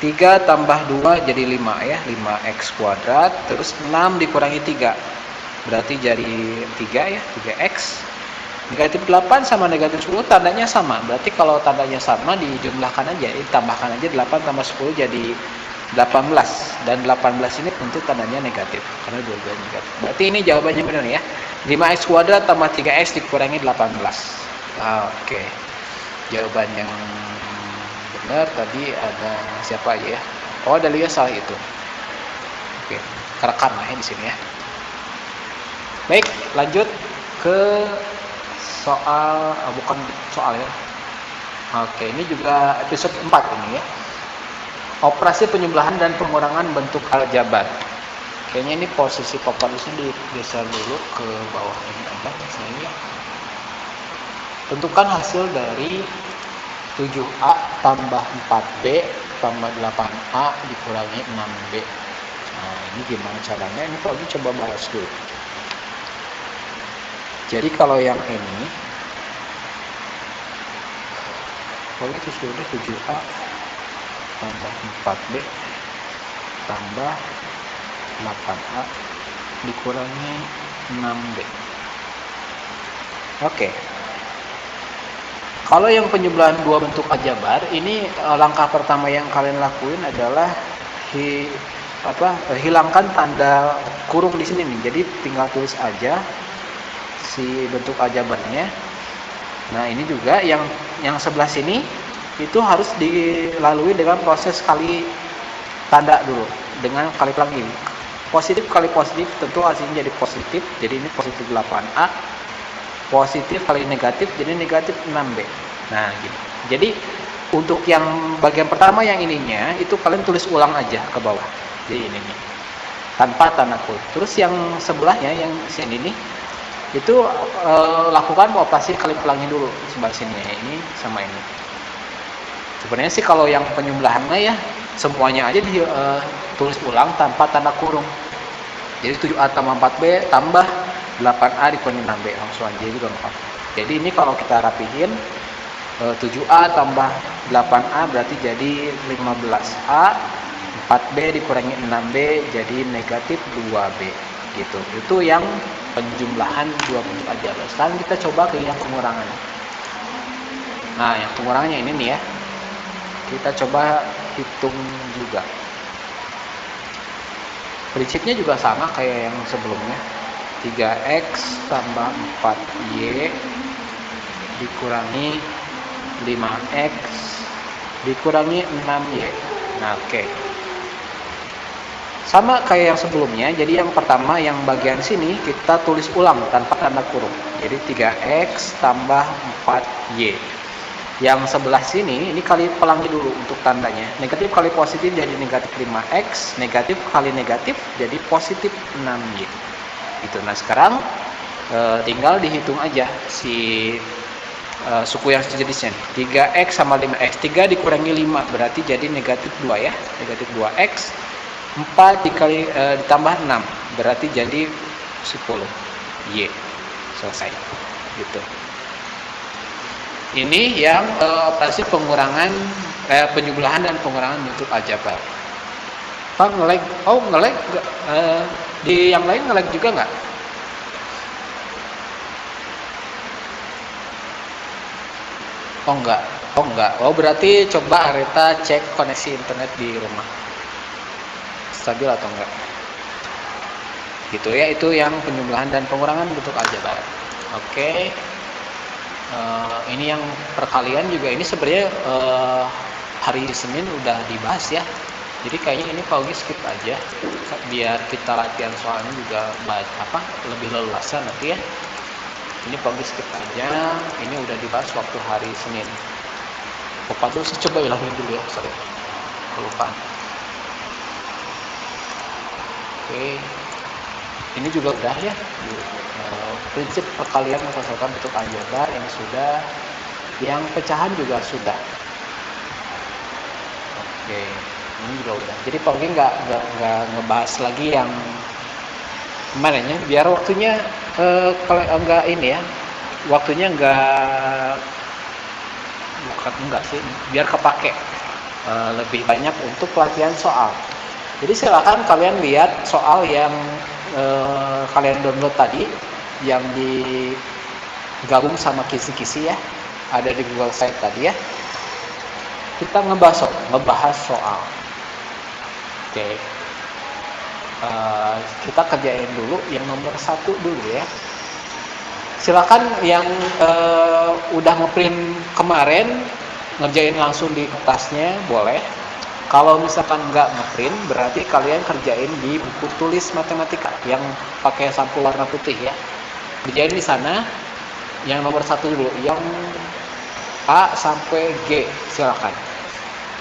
3 tambah 2 jadi 5 ya, 5x kuadrat. Terus 6 dikurangi 3 berarti jadi 3 ya, 3x. Negatif 8 sama negatif 10 tandanya sama. Berarti kalau tandanya sama dijumlahkan aja, ditambahkan aja 8 tambah 10 jadi 18. Dan 18 ini tentu tandanya negatif karena dua-duanya negatif. Berarti ini jawabannya benar ya. 5x kuadrat tambah 3x dikurangi 18. Oke. Jawaban yang benar tadi ada siapa aja ya? Oh, ada Lia salah itu. Oke, kerekam ya di sini ya. Baik, lanjut ke soal, bukan soal ya. Oke, ini juga episode 4 ini ya. Operasi penjumlahan dan pengurangan bentuk aljabar. Kayaknya ini posisi papan di sini digeser dulu ke bawah ini aja misalnya. Tentukan hasil dari 7A tambah 4B tambah 8A dikurangi 6B. Nah, ini gimana caranya? Ini Pak coba bahas dulu. Jadi kalau yang ini, kalau itu sudah 7A tambah 4B tambah 8A dikurangi 6B. Oke. Kalau yang penjumlahan dua bentuk aljabar, ini langkah pertama yang kalian lakuin adalah hilangkan tanda kurung di sini nih. Jadi tinggal tulis aja si bentuk aljabarnya. Nah, ini juga yang sebelah sini itu harus dilalui dengan proses kali tanda dulu dengan kali pelangi. Positif kali positif tentu hasilnya jadi positif. Jadi ini positif 8A. Positif kali negatif jadi negatif 6B. Nah, gitu. Jadi untuk yang bagian pertama yang ininya itu kalian tulis ulang aja ke bawah. Jadi ini nih. Tanpa tanda kurung. Terus yang sebelahnya yang sini nih itu lakukan operasi kali pelangi dulu sebelah sini ya, ini sama ini. Sebenarnya sih kalau yang penjumlahannya ya semuanya aja ditulis ulang tanpa tanda kurung. Jadi 7A tambah 4B tambah 8A dikurangi 6B langsung aja juga nggak. Jadi ini kalau kita rapihin 7A tambah 8A berarti jadi 15A, 4B dikurangi 6B jadi negatif 2B gitu. Itu yang penjumlahan dua bentuk aljabar. Sekarang kita coba ke yang pengurangan. Nah, yang pengurangannya ini nih ya. Kita coba hitung juga. Prinsipnya juga sama kayak yang sebelumnya. 3x tambah 4y dikurangi 5x dikurangi 6y. Nah, oke. Sama kayak yang sebelumnya. Jadi yang pertama yang bagian sini kita tulis ulang tanpa tanda kurung. Jadi 3x tambah 4y. Yang sebelah sini ini kali pelangi dulu untuk tandanya. Negatif kali positif jadi negatif 5x, negatif kali negatif jadi positif 6y. Gitu. Nah, sekarang tinggal dihitung aja si suku yang sejenisnya. 3x sama 5x. 3 dikurangi 5 berarti jadi negatif 2 ya. Negatif 2x. 4 ditambah 6 berarti jadi 10 y. selesai gitu. Ini yang operasi pengurangan penjumlahan dan pengurangan bentuk aljabar. Pak nge-lag? Oh nge-lag di yang lain nge-lag juga nggak? Oh enggak. Oh enggak. Oh berarti coba Areta cek koneksi internet di rumah. Stabil atau enggak? Gitu ya, itu yang penjumlahan dan pengurangan bentuk aljabar. Oke. Ini yang perkalian juga ini sebenarnya hari Senin udah dibahas ya. Jadi kayaknya ini Pak Ugi skip aja biar kita latihan soalnya juga lebih leluasa nanti ya. Ini Pak Ugi skip aja. Ini udah dibahas waktu hari Senin. Lupa dulu, saya coba hilangin dulu ya, sorry. Kelupaan. Oke. Ini juga udah ya. Prinsip perkalian mengkosongkan bentuk aljabar yang sudah, yang pecahan juga sudah. Oke, ini juga udah. Jadi Pak Ugi nggak ngebahas lagi yang kemarin ya, biar waktunya kalau enggak ini ya, waktunya enggak sih, biar kepake lebih banyak untuk pelatihan soal. Jadi silakan kalian lihat soal yang kalian download tadi, yang digabung sama kisi-kisi ya, ada di Google Site tadi ya. Kita ngebahas soal. Oke. Kita kerjain dulu yang nomor 1 dulu ya. Silakan yang udah ngeprint kemarin ngerjain langsung di kertasnya boleh. Kalau misalkan nggak ngeprint, berarti kalian kerjain di buku tulis matematika yang pakai sampul warna putih ya. Kerjain di sana. Yang nomor 1 dulu, yang A sampai G silakan.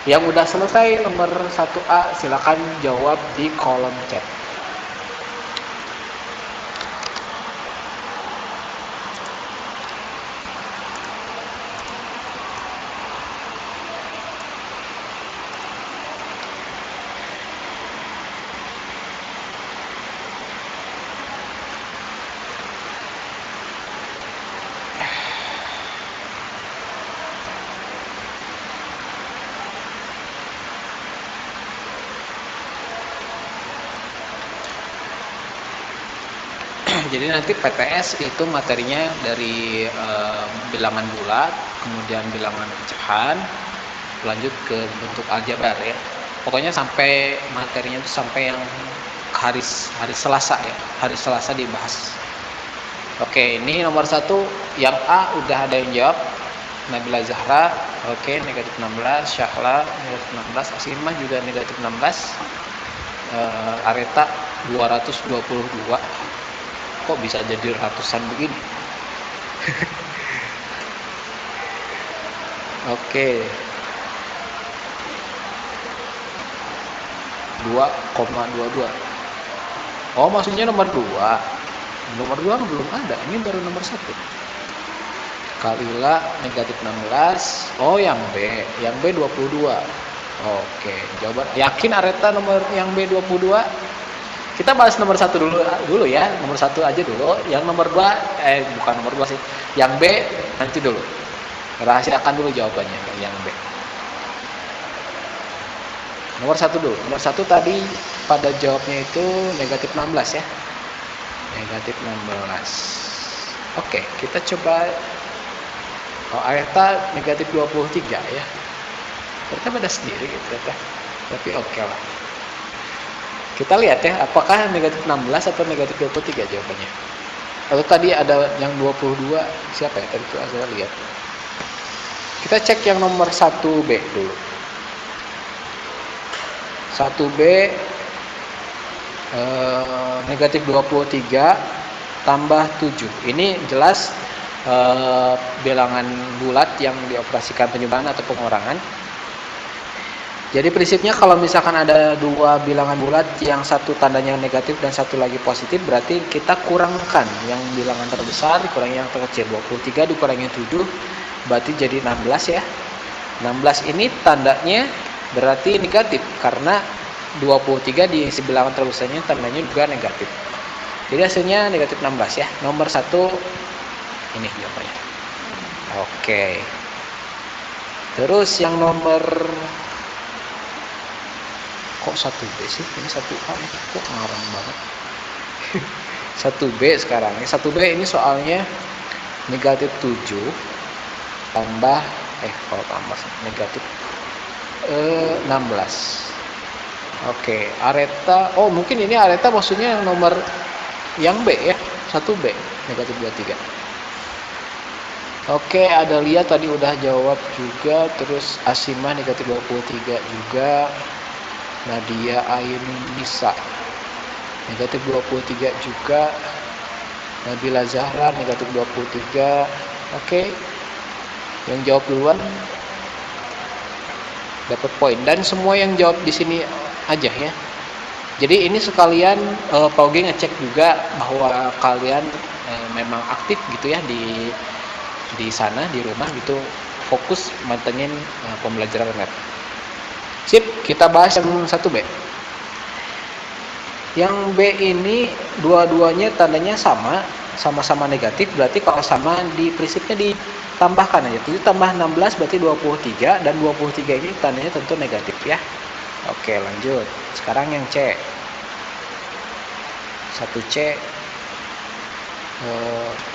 Yang udah selesai nomor 1A silakan jawab di kolom chat. Jadi nanti PTS itu materinya dari bilangan bulat, kemudian bilangan pecahan, lanjut ke bentuk aljabar ya. Pokoknya sampai materinya itu sampai yang hari Selasa ya, hari Selasa dibahas. Oke, ini nomor 1 yang A udah ada yang jawab. Nabila Zahra, oke, negatif 16, Syahla negatif 16, Asimah juga negatif 16, Areta 222. Kok bisa jadi ratusan begini? Oke. 2,22. Oh, maksudnya nomor 2. Nomor 2 belum ada. Ini baru nomor 1. Kalila negatif 16. Oh, yang B. Yang B 22. Oke, jawaban. Yakin Areta nomor yang B 22? Kita bahas nomor 1 dulu ya. Nomor 1 aja dulu. Yang nomor 2 bukan nomor 2 sih. Yang B nanti dulu. Rahasiakan dulu jawabannya yang B. Nomor 1 dulu. Nomor 1 tadi pada jawabnya itu negatif 16 ya. Negatif 16. Oke, kita coba. Oh, Areta negatif 23 ya. Ternyata beda sendiri gitu ya. Tapi oke lah. Kita lihat ya, apakah negatif 16 atau negatif 23 jawabannya. Lalu tadi ada yang 22, siapa ya? Tadi itu saya lihat. Kita cek yang nomor 1B dulu. 1B negatif 23 tambah 7. Ini jelas bilangan bulat yang dioperasikan penjumlahan atau pengurangan. Jadi prinsipnya kalau misalkan ada 2 bilangan bulat, yang satu tandanya negatif dan satu lagi positif, berarti kita kurangkan yang bilangan terbesar dikurangi yang terkecil. 23 dikurangi 7 berarti jadi 16 ya. 16 ini tandanya berarti negatif karena 23 di bilangan terbesarnya tandanya juga negatif. Jadi hasilnya negatif 16 ya. Nomor 1 Ini jawabannya. Oke. Terus yang nomor kok 1B sih? Ini 1A nih. Kok ngarang banget. 1B sekarang. 1B ini soalnya negatif 7 tambah kalau tambah negatif 16. Oke, areta. Oh, mungkin ini areta maksudnya nomor yang B ya. 1B negatif 23. Oke, ada Lia tadi udah jawab juga. Terus Asimah negatif 23 juga. Nadia Aini Nisa negatif 23 juga. Nabila Zahra negatif 23. Oke. Yang jawab duluan dapat poin, dan semua yang jawab di sini aja ya. Jadi ini sekalian Pak Oge ngecek juga bahwa kalian memang aktif gitu ya di sana di rumah gitu, fokus mantengin pembelajaran lab. Sip, kita bahas yang 1B. Yang B ini dua-duanya tandanya sama-sama negatif, berarti kalau sama di prinsipnya ditambahkan aja. 7 tambah 16 berarti 23, dan 23 ini tandanya tentu negatif ya. Oke, lanjut. Sekarang yang C. 1C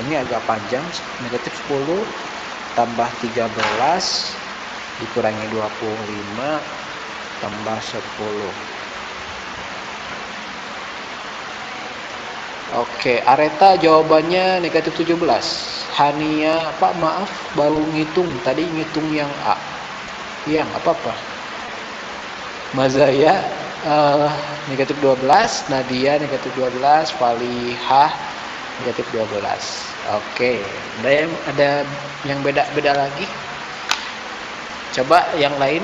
ini agak panjang, negatif 10 tambah 13 dikurangi 25 tambah 10. Oke, Areta jawabannya negatif 17. Hania, Pak maaf baru ngitung, tadi ngitung yang A. Iya, nggak apa-apa. Mazaya negatif 12, Nadia negatif 12, Falihah negatif 12. Oke, ada yang beda lagi? Coba yang lain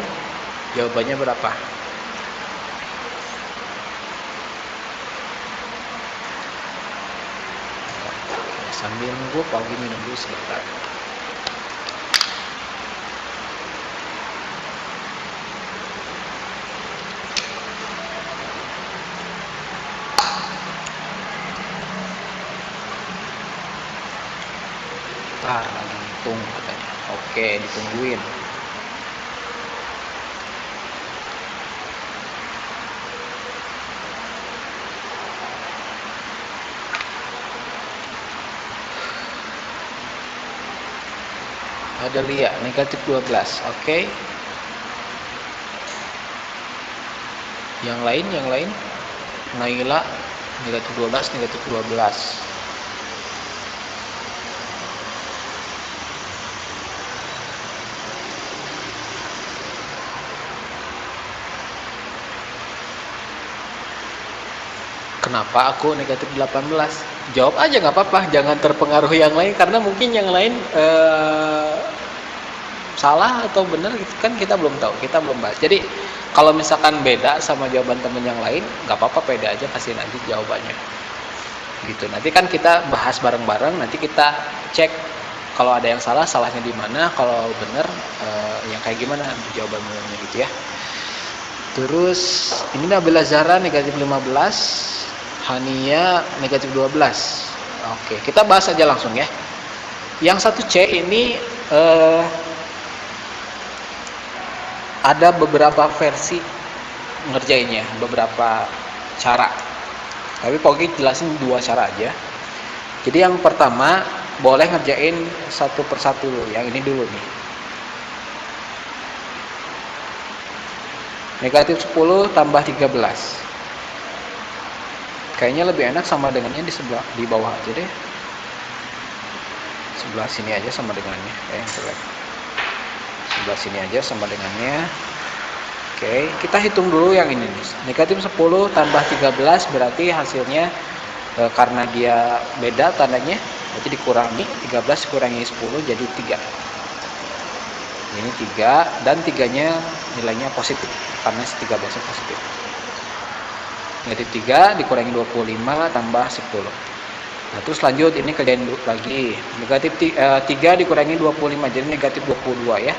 jawabannya berapa? Sambil nunggu pagi minum dulu sebentar. Lagi hitung katanya. Oke, ditungguin. Ada Lia negatif 12. Oke. Yang lain Naila negatif 12, negatif 12. Kenapa aku negatif 18? Jawab aja nggak apa-apa, jangan terpengaruh yang lain, karena mungkin yang lain salah atau benar kan kita belum tahu, kita belum bahas. Jadi kalau misalkan beda sama jawaban temen yang lain, nggak apa-apa, beda aja kasih nanti jawabannya. Gitu. Nanti kan kita bahas bareng-bareng, nanti kita cek kalau ada yang salah, salahnya di mana, kalau benar yang kayak gimana jawaban benernya gitu ya. Terus ini Nabila Zahra negatif 15, Hania negatif 12. Oke, kita bahas aja langsung ya. Yang 1C ini ada beberapa versi ngerjainnya, beberapa cara. Tapi pokoknya jelasin 2 cara aja. Jadi yang pertama boleh ngerjain satu persatu dulu. Yang ini dulu nih. Negatif 10 tambah 13. Kayaknya lebih enak sama dengannya di bawah aja deh. Sebelah sini aja sama dengannya. Sebelah sini aja sama dengannya. Oke, kita hitung dulu yang ini nih. Negatif 10 tambah 13 berarti hasilnya karena dia beda tandanya, berarti dikurangi 13 dikurangi 10 jadi 3. Ini 3, dan 3-nya nilainya positif karena 13-nya positif. Negatif 3 dikurangi 25 tambah 10. Nah, terus lanjut ini kerjain lagi. Negatif 3 dikurangi 25 jadi negatif 22 ya.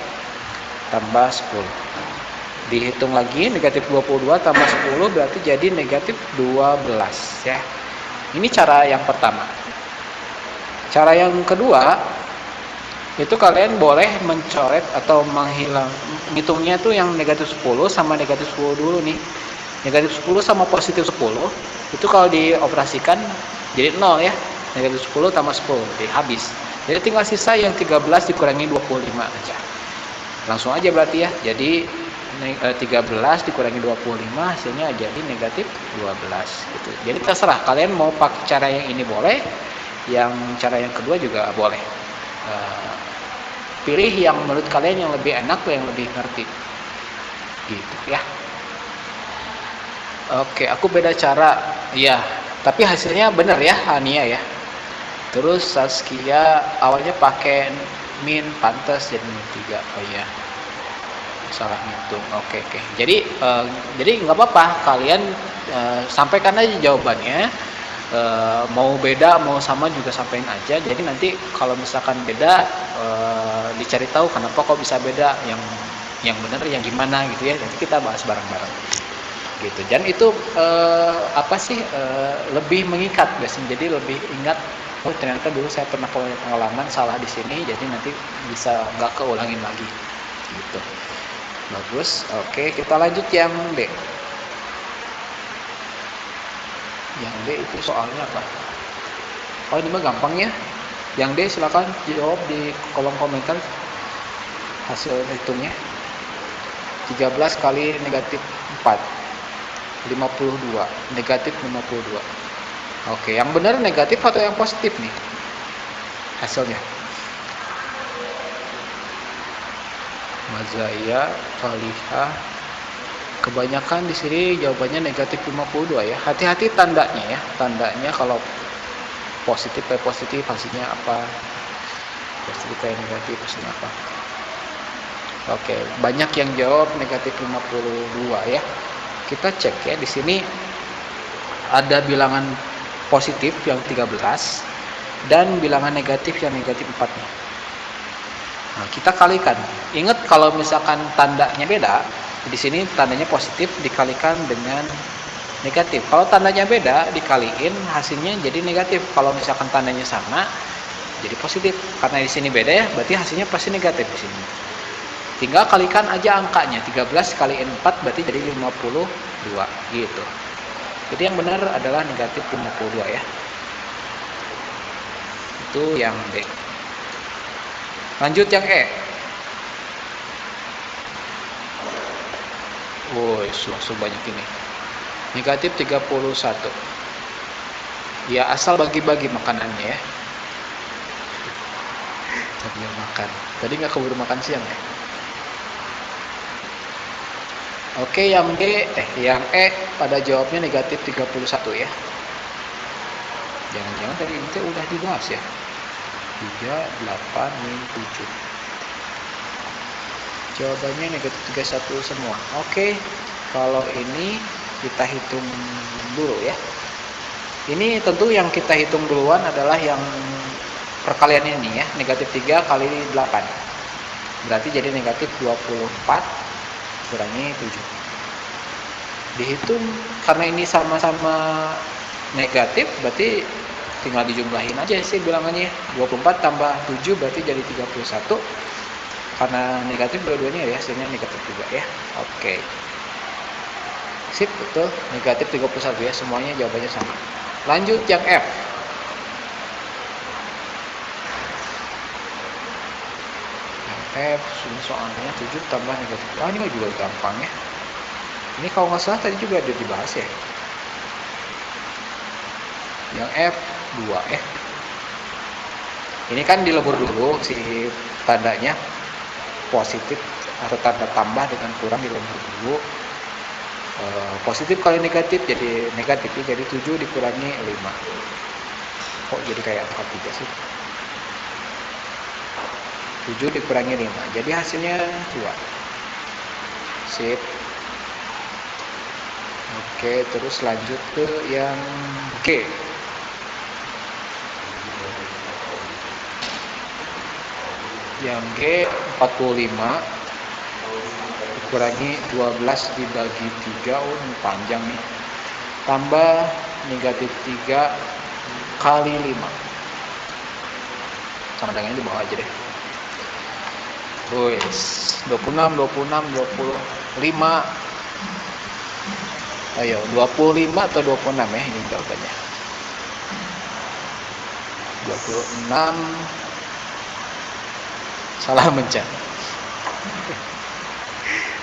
Tambah 10. Dihitung lagi, negatif 22 tambah 10 berarti jadi negatif 12 ya. Ini cara yang pertama. Cara yang kedua, itu kalian boleh mencoret atau ngitungnya tuh yang negatif 10 sama negatif 10 dulu nih. Negatif 10 sama positif 10, itu kalau dioperasikan jadi 0 ya. Negatif 10 tambah 10, jadi habis. Jadi tinggal sisa yang 13 dikurangi 25 aja. Langsung aja berarti ya. Jadi 13 dikurangi 25 hasilnya jadi negatif 12 gitu. Jadi terserah kalian mau pakai cara yang ini boleh, yang cara yang kedua juga boleh. Pilih yang menurut kalian yang lebih enak, yang lebih ngerti gitu ya. Oke, aku beda cara ya, tapi hasilnya bener ya Hania ya. Terus Saskia awalnya pakai min, pantas jadi min 3. Oh iya, salah ngitung. Oke. Jadi nggak apa-apa, kalian sampaikan aja jawabannya. Mau beda mau sama juga sampaikan aja. Jadi nanti kalau misalkan beda, dicari tahu kenapa kok bisa beda, yang benar yang gimana gitu ya. Nanti kita bahas bareng-bareng gitu. Dan itu lebih mengikat biasanya. Jadi lebih ingat, oh ternyata dulu saya pernah punya pengalaman salah di sini, jadi nanti bisa nggak keulangin lagi gitu. Bagus. Oke, kita lanjut yang D. Yang D itu soalnya apa? Oh, ini mah gampang ya. Yang D silakan jawab di kolom komentar hasil hitungnya. 13 kali negatif 4, 52. Negatif 52. Oke, yang benar negatif atau yang positif nih hasilnya? Mazaya, Falihah, kebanyakan di sini jawabannya negatif 52 ya. Hati-hati tandanya ya. Tandanya kalau positif kayak positif hasilnya apa? Positif kayak negatif hasilnya apa? Oke, banyak yang jawab negatif 52 ya. Kita cek ya, di sini ada bilangan positif yang 13 dan bilangan negatif yang negatif 4 nih. Nah, kita kalikan. Ingat kalau misalkan tandanya beda, di sini tandanya positif dikalikan dengan negatif. Kalau tandanya beda dikaliin hasilnya jadi negatif. Kalau misalkan tandanya sama jadi positif. Karena di sini beda ya, berarti hasilnya pasti negatif di sini. Tinggal kalikan aja angkanya. 13 kaliin 4 berarti jadi 52 gitu. Jadi yang benar adalah negatif 52 ya. Itu yang D. Lanjut yang E. Woi, langsung banyak ini. Negatif 31. Ya, asal bagi-bagi makanannya ya. Sambil makan. Tadi nggak keburu makan siang ya. Oke, yang yang E pada jawabnya negatif 31 ya. Jangan-jangan tadi itu udah dibahas ya. 38 min 7. Jawabannya negatif 31 semua. Oke, kalau ini kita hitung dulu ya. Ini tentu yang kita hitung duluan adalah yang perkalian ini ya. Negatif 3 kali 8. Berarti jadi negatif 24 kurangi 7. Dihitung karena ini sama-sama negatif, berarti tinggal dijumlahin aja sih bilangannya. 24 tambah 7 berarti jadi 31. Karena negatif dua-duanya ya, hasilnya negatif juga ya. Oke. Sip, betul. Negatif 31 ya, semuanya jawabannya sama. Lanjut yang F. F soalnya 7 tambah negatif. Ini juga gampang ya. Ini kalau nggak salah tadi juga ada dibahas ya. Yang F 2 ya. Ini kan dilebur dulu si tandanya positif atau tanda tambah dengan kurang dilebur dulu. Positif kali negatif jadi negatif jadi 7 dikurangi 5. Kok jadi kayak angka 3 sih? 7 dikurangi 5. Jadi hasilnya 2. Sip. Oke, terus lanjut ke yang G. Yang G 45 dikurangi 12 dibagi 3. Oh, ini panjang nih. Tambah negatif 3 kali 5. sama dengan di bawah aja deh. Wes, 26, 26, 25. Ayo, 25 atau 26 ya ini jawabannya. 26. Salah mencet.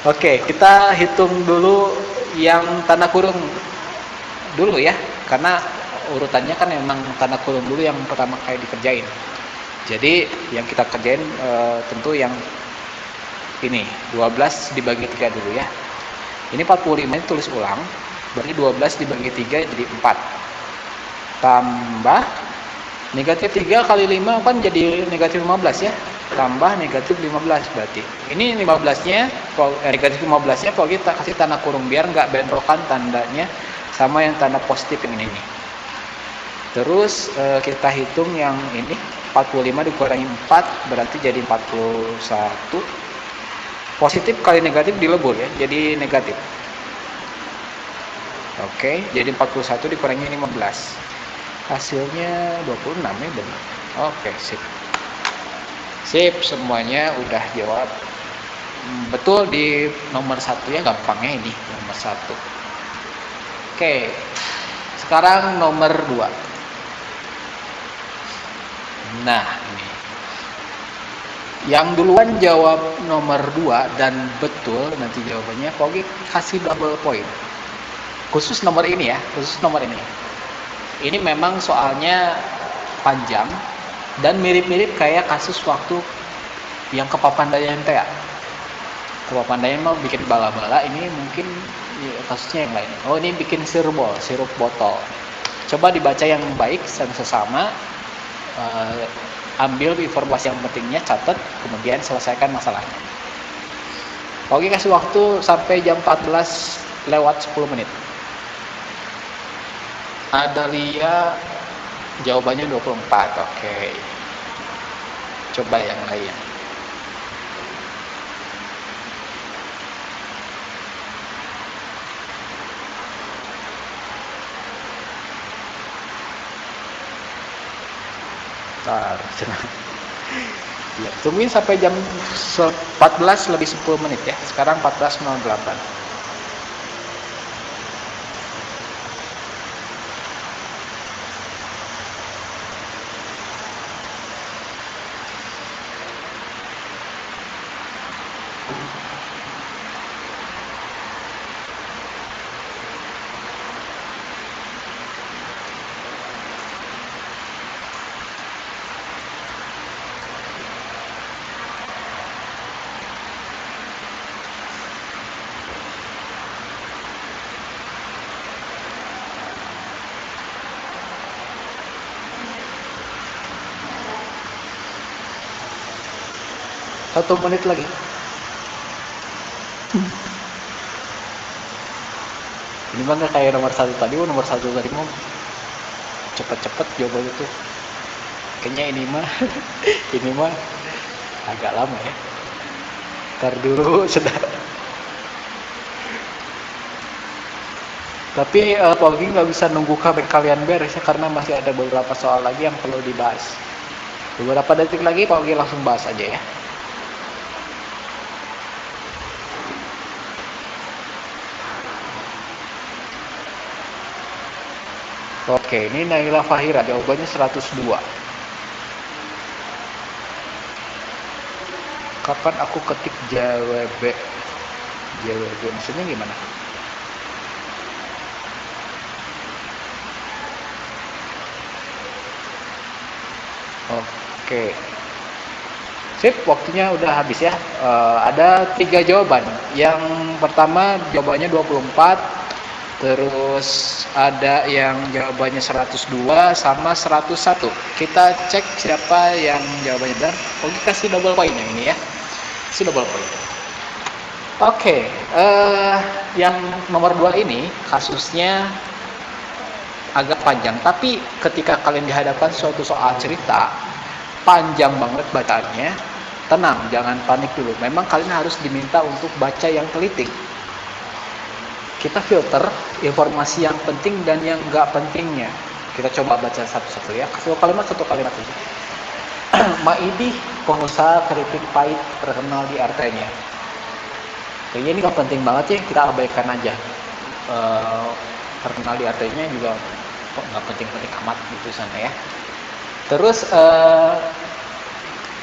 Oke, kita hitung dulu yang tanda kurung dulu ya, karena urutannya kan emang tanda kurung dulu yang pertama kali dikerjain. Jadi yang kita kerjain tentu yang ini 12 dibagi 3 dulu ya. Ini 45 ini tulis ulang, berarti 12 dibagi 3 jadi 4. Tambah negatif 3 kali 5 kan jadi negatif 15 ya. Tambah negatif 15 berarti. Ini 15-nya, negatif 15-nya kalau kita kasih tanda kurung biar nggak bentrokan tandanya sama yang tanda positif yang ini nih. Terus kita hitung yang ini 45 dikurangi 4 berarti jadi 41. Positif kali negatif dilebur ya, jadi negatif. Oke, jadi 41 dikurangi 15. Hasilnya 26 ya benar. Oke, sip. Sip, semuanya udah jawab. Betul di nomor 1 ya, gampangnya ini nomor 1. Oke. Sekarang nomor 2. Nah, ini. Yang duluan jawab nomor 2 dan betul nanti jawabannya Pogi kasih double point. Khusus nomor ini ya, khusus nomor ini. Ini memang soalnya panjang dan mirip-mirip kayak kasus waktu yang Kepapandaian teh. Kepapandaian mau bikin bala-bala, ini mungkin ya, kasusnya yang lain. Oh, ini bikin sirup botol. Coba dibaca yang baik sesama. Ambil informasi yang pentingnya, catat, kemudian selesaikan masalahnya. Oke, kasih waktu sampai jam 14 lewat 10 menit. Adalia jawabannya 24. Oke. Coba yang lain. Ya, tungguin sampai jam 14 lebih 10 menit ya. Sekarang 14.08. Satu menit lagi. Ini mah nggak kayak nomor 1 tadi. Nomor 1 tadi mau cepet-cepet jawabannya tuh. Kayaknya ini mah agak lama ya. Ntar dulu sudah. Tapi Pogi nggak bisa nunggu kalian beres ya, karena masih ada beberapa soal lagi yang perlu dibahas. Beberapa detik lagi Pogi langsung bahas aja ya. Oke, ini Naila Fahira, jawabannya 102. Kapan aku ketik JWB? JWB maksudnya gimana? Oke. Sip, waktunya udah habis ya. Ada 3 jawaban. Yang pertama jawabannya 24. Terus ada yang jawabannya 102 sama 101. Kita cek siapa yang jawabannya benar. Oke, kasih double point ini ya. Kasih double point. Oke, yang nomor 2 ini kasusnya agak panjang. Tapi ketika kalian dihadapkan suatu soal cerita, panjang banget bacaannya, tenang, jangan panik dulu. Memang kalian harus diminta untuk baca yang teliti. Kita filter informasi yang penting dan yang nggak pentingnya. Kita coba baca satu-satu ya. Satu kalimat aja. Maidi, pengusaha keripik pahit terkenal di RT-nya. Kayaknya ini gak penting banget ya, kita abaikan aja. Terkenal di RT-nya juga nggak penting-penting amat gitu sana ya. Terus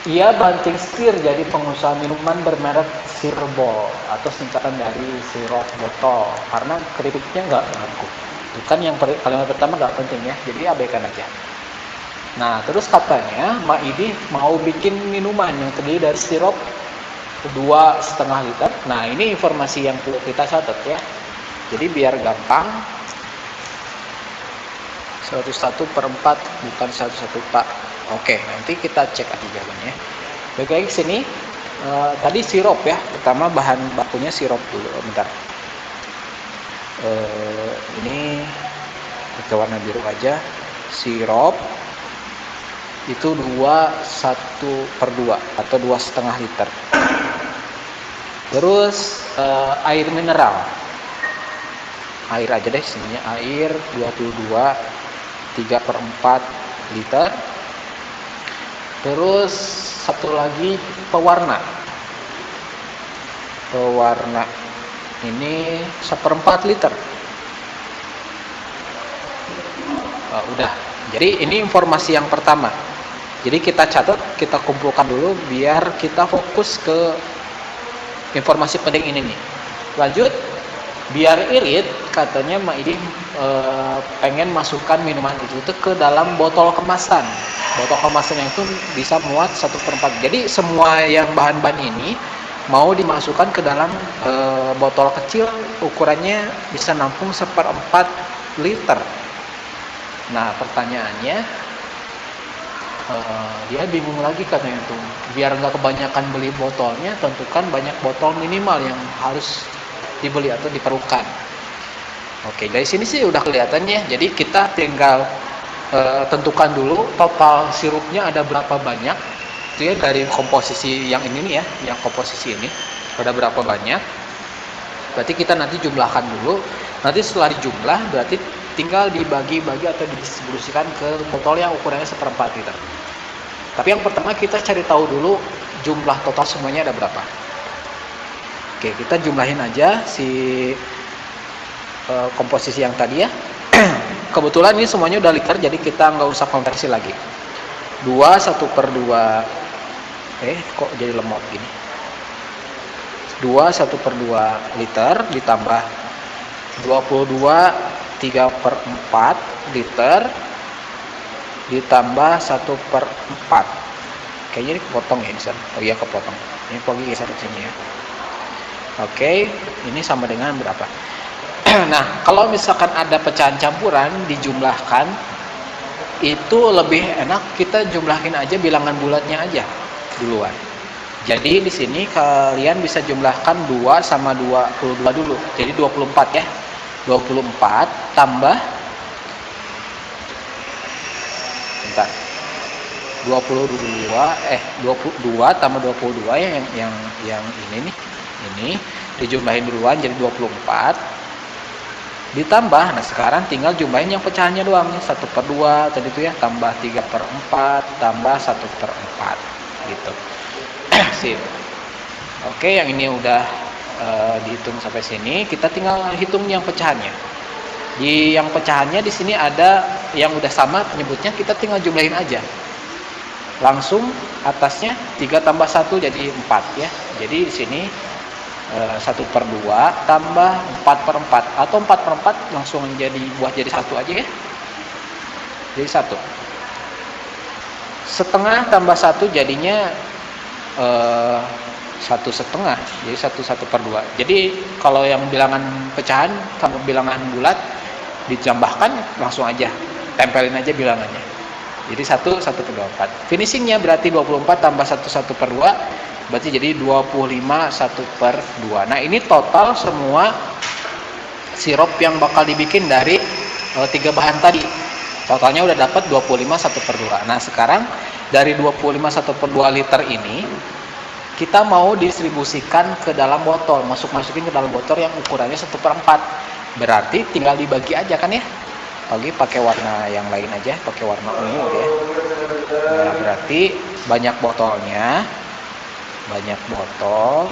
ia banting setir jadi pengusaha minuman bermerek Sirbol atau singkatan dari sirop botol, karena keripiknya nggak laku. Itu kan yang kalimat pertama nggak penting ya, jadi abaikan aja. Nah, terus katanya Maidi mau bikin minuman yang terdiri dari sirup 2,5 liter. Nah, ini informasi yang perlu kita catat ya. Jadi biar gampang, 101/4 bukan 1/1 Pak. Oke, nanti kita cek aja jawabannya. Baik lagi sini, tadi sirup ya. Pertama bahan bakunya sirup dulu. Bentar. Ini pakai warna biru aja. Sirup itu 2/1/2 atau 2,5 liter. Terus air mineral. Air aja deh sininya, air 22/3/4 liter. Terus satu lagi pewarna. Pewarna ini 1/4 liter. Udah. Jadi ini informasi yang pertama. Jadi kita catat, kita kumpulkan dulu biar kita fokus ke informasi penting ini nih. Lanjut. Biar irit, katanya Maidi pengen masukkan minuman itu ke dalam botol kemasan. Botol kemasan yang itu bisa muat 1/4. Jadi semua yang bahan-bahan ini mau dimasukkan ke dalam botol kecil, ukurannya bisa nampung 1/4 liter. Nah, pertanyaannya, dia bingung lagi katanya tuh. Biar nggak kebanyakan beli botolnya, tentukan banyak botol minimal yang harus dibeli atau diperlukan. Oke, dari sini sih udah kelihatan ya. Jadi kita tinggal tentukan dulu total sirupnya ada berapa banyak. Itu ya dari komposisi yang ini nih ya, yang komposisi ini ada berapa banyak. Berarti kita nanti jumlahkan dulu. Nanti setelah dijumlah berarti tinggal dibagi-bagi atau didistribusikan ke botol yang ukurannya 1/4 liter. Tapi yang pertama kita cari tahu dulu jumlah total semuanya ada berapa. Oke, kita jumlahin aja si komposisi yang tadi ya. Kebetulan ini semuanya udah liter, jadi kita nggak usah konversi lagi. 2/1/2. Kok jadi lemot gini? 2/1/2 liter ditambah 22/3/4 liter ditambah 1/4. Kayaknya ini kepotong ya di sana. Oh iya, kepotong. Ini pergi geser ke sini ya. Oke, ini sama dengan berapa? Nah, kalau misalkan ada pecahan campuran dijumlahkan, itu lebih enak kita jumlahin aja bilangan bulatnya aja duluan. Jadi di sini kalian bisa jumlahkan 2 sama 22 dulu. Jadi 24 ya. 24 tambah 22 tambah 22 ya yang ini nih. Ini dijumlahin duluan jadi 24 ditambah, nah sekarang tinggal jumlahin yang pecahannya doang nih, 1/2 tadi itu ya, tambah 3/4 tambah 1/4 gitu. Sip. Oke, yang ini udah dihitung sampai sini, kita tinggal hitung yang pecahannya. Di yang pecahannya di sini ada yang udah sama penyebutnya, kita tinggal jumlahin aja. Langsung atasnya 3 tambah 1 jadi 4 ya. Jadi di sini 1/2 tambah 4/4 atau 4/4 langsung buat jadi 1 aja ya. Jadi 1. Setengah tambah 1 jadinya 1/2. Jadi 1/2. Jadi kalau yang bilangan pecahan sama bilangan bulat ditambahkan langsung aja. Tempelin aja bilangannya. Jadi 1/4. Finishingnya berarti 24 tambah 1/2 berarti jadi 25 1/2. Nah, ini total semua sirup yang bakal dibikin dari 3 bahan tadi. Totalnya udah dapat 25 1/2. Nah, sekarang dari 25 1/2 liter ini kita mau distribusikan ke dalam botol, masukin ke dalam botol yang ukurannya 1/4. Berarti tinggal dibagi aja kan ya. Pagi pakai warna yang lain aja, pakai warna ungu ya. Nah, berarti banyak botolnya, banyak botol.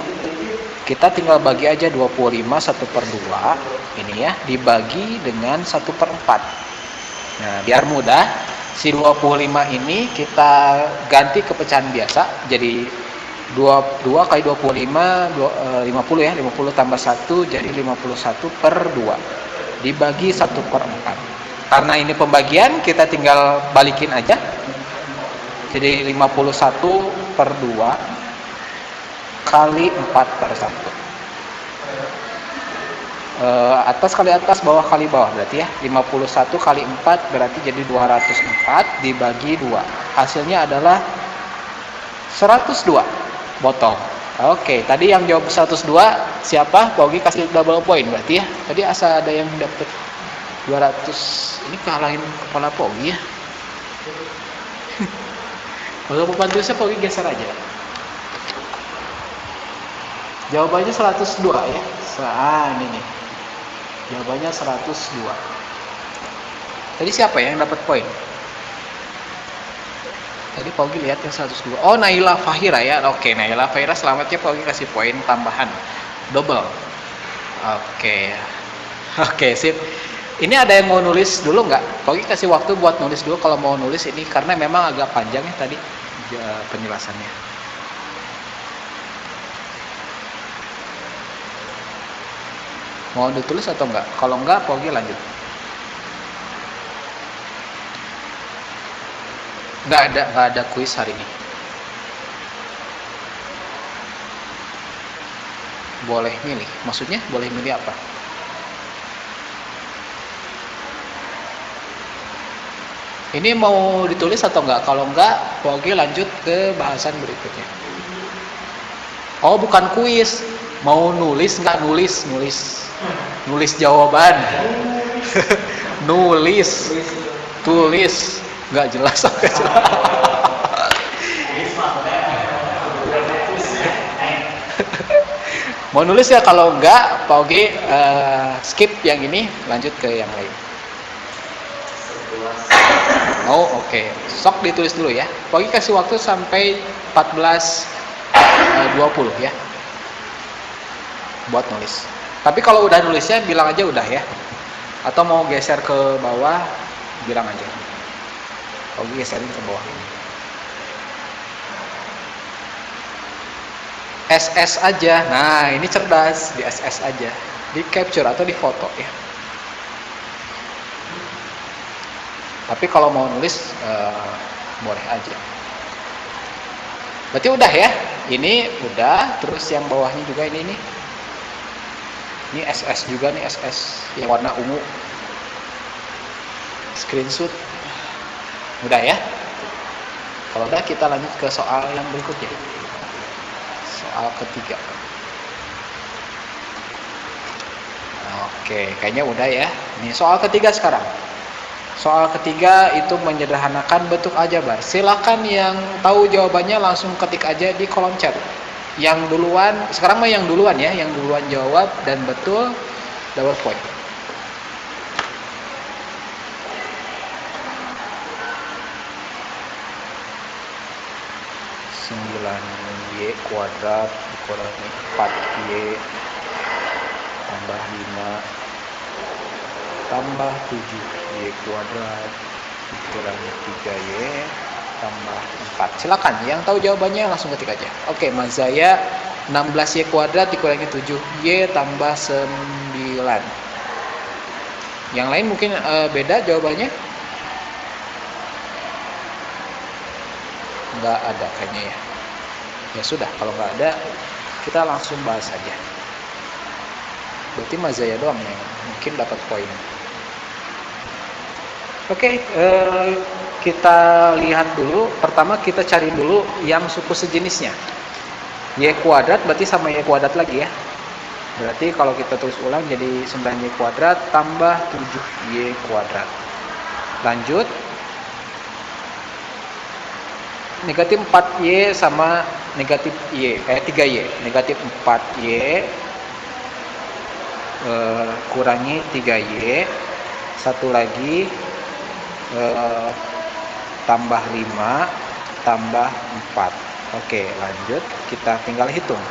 Kita tinggal bagi aja 25 1/2 ini ya, dibagi dengan 1/4. Nah, biar mudah, si 25 ini kita ganti ke pecahan biasa, jadi 2 kali 25, 50 ya, 50 tambah 1 jadi 51/2. Dibagi 1/4. Karena ini pembagian, kita tinggal balikin aja. Jadi 51/2 kali 4/1. Atas kali atas, bawah kali bawah berarti ya. 51 kali 4 berarti jadi 204 dibagi 2. Hasilnya adalah 102 botol. Oke, tadi yang jawab 102 siapa? Pogi kasih double point berarti ya. Tadi asal ada yang dapat 200, ini kalahin kepala Pogi ya. Kalau pembantu saya Pogi geser aja. Jawabannya 102 ya. Ini nih. Jawabannya 102. Tadi siapa yang dapat poin? Tadi Pogi lihat yang 102. Oh, Naila Fahira ya. Oke, Naila Fahira selamat ya, Pogi kasih poin tambahan. Double. Oke. Oke, sip. Ini ada yang mau nulis dulu nggak? Pogi kasih waktu buat nulis dulu kalau mau nulis ini, karena memang agak panjang ya tadi penjelasannya. Mau ditulis atau enggak? Kalau enggak, Pogi lanjut. Nggak ada kuis hari ini. Boleh milih. Maksudnya boleh milih apa? Ini mau ditulis atau enggak? Kalau enggak, Pogi lanjut ke bahasan berikutnya. Oh, bukan kuis. Mau nulis enggak? Nulis jawaban. Nulis. Tulis. Enggak jelas. Mau nulis ya, kalau enggak, Pogi skip yang ini, lanjut ke yang lain. Oh, oke. Sok ditulis dulu ya. Pogi kasih waktu sampai 14.20 ya. Buat nulis. Tapi kalau udah nulisnya bilang aja udah ya. Atau mau geser ke bawah, bilang aja. Pogi geserin ke bawah ini. SS aja. Nah, ini cerdas, di SS aja. Di capture atau di foto ya. Tapi kalau mau nulis boleh aja. Berarti udah ya. Ini udah, terus yang bawahnya juga ini nih. Ini SS juga nih, SS yang warna ungu. Screenshot. Udah ya. Kalau udah, kita lanjut ke soal yang berikutnya. Soal ketiga. Oke, kayaknya udah ya. Ini soal ketiga sekarang. Soal ketiga itu menyederhanakan bentuk aljabar. Silakan yang tahu jawabannya langsung ketik aja di kolom chat. Yang duluan, sekarang mah yang duluan ya, yang duluan jawab dan betul double point. Y kuadrat dikurangi 4Y tambah 5 tambah 7Y kuadrat dikurangi 3Y tambah 4. Silakan yang tahu jawabannya langsung ketik aja. Oke, Mazaya 16Y kuadrat dikurangi 7Y tambah 9. Yang lain mungkin beda jawabannya? Nggak ada kayaknya ya. Ya sudah, kalau nggak ada, kita langsung bahas aja. Berarti Mazaya doang yang mungkin dapat poin. Oke, kita lihat dulu. Pertama kita cari dulu yang suku sejenisnya. Y kuadrat berarti sama Y kuadrat lagi ya. Berarti kalau kita tulis ulang jadi 9Y kuadrat tambah 7Y kuadrat. Lanjut. Negatif 4Y sama negatif Y, 3Y. Negatif 4Y kurangi 3Y Satu lagi tambah 5 tambah 4. Oke, lanjut. Kita tinggal hitung.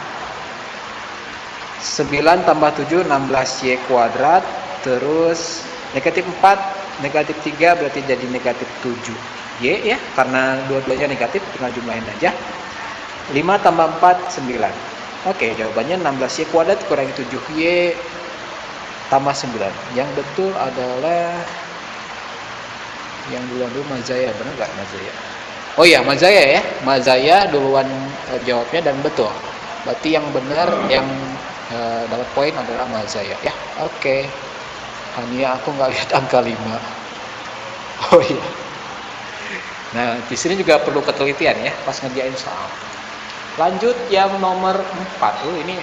9 tambah 7, 16Y kuadrat. Terus negatif 4, negatif 3 berarti jadi negatif 7Y ya. Karena dua-duanya negatif, tinggal jumlahin aja. 5 tambah 4, 9. Oke, jawabannya 16Y kuadrat kurangi 7Y tambah 9. Yang betul adalah yang duluan dulu Mazaya, benar nggak Mazaya? Oh iya, Mazaya ya. Mazaya duluan jawabnya dan betul. Berarti yang benar yang dapat poin adalah Mazaya ya. Oke. Hanya aku nggak lihat angka 5. Oh iya. Nah, di sini juga perlu ketelitian ya pas ngerjain soal. Lanjut yang nomor 4. Oh, ini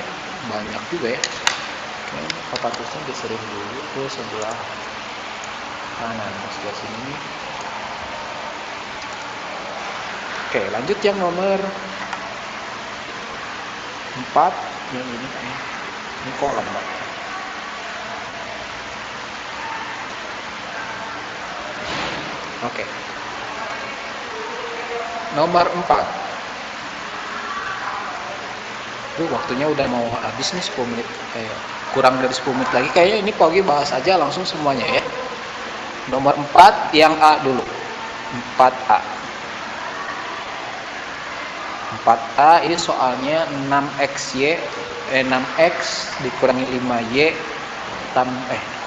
banyak juga ya. Oke, papatusnya disering dulu ke sebelah kanan, sebelah sini. Oke, lanjut yang nomor 4. Yang ini kolom, Pak. Oke. Nomor 4. Waktunya udah mau habis nih, 10 menit. Kurang dari 10 menit lagi. Kayaknya ini Pogi bahas aja langsung semuanya ya. Nomor 4 yang A dulu. 4A. 4A ini soalnya 6x dikurangi 5y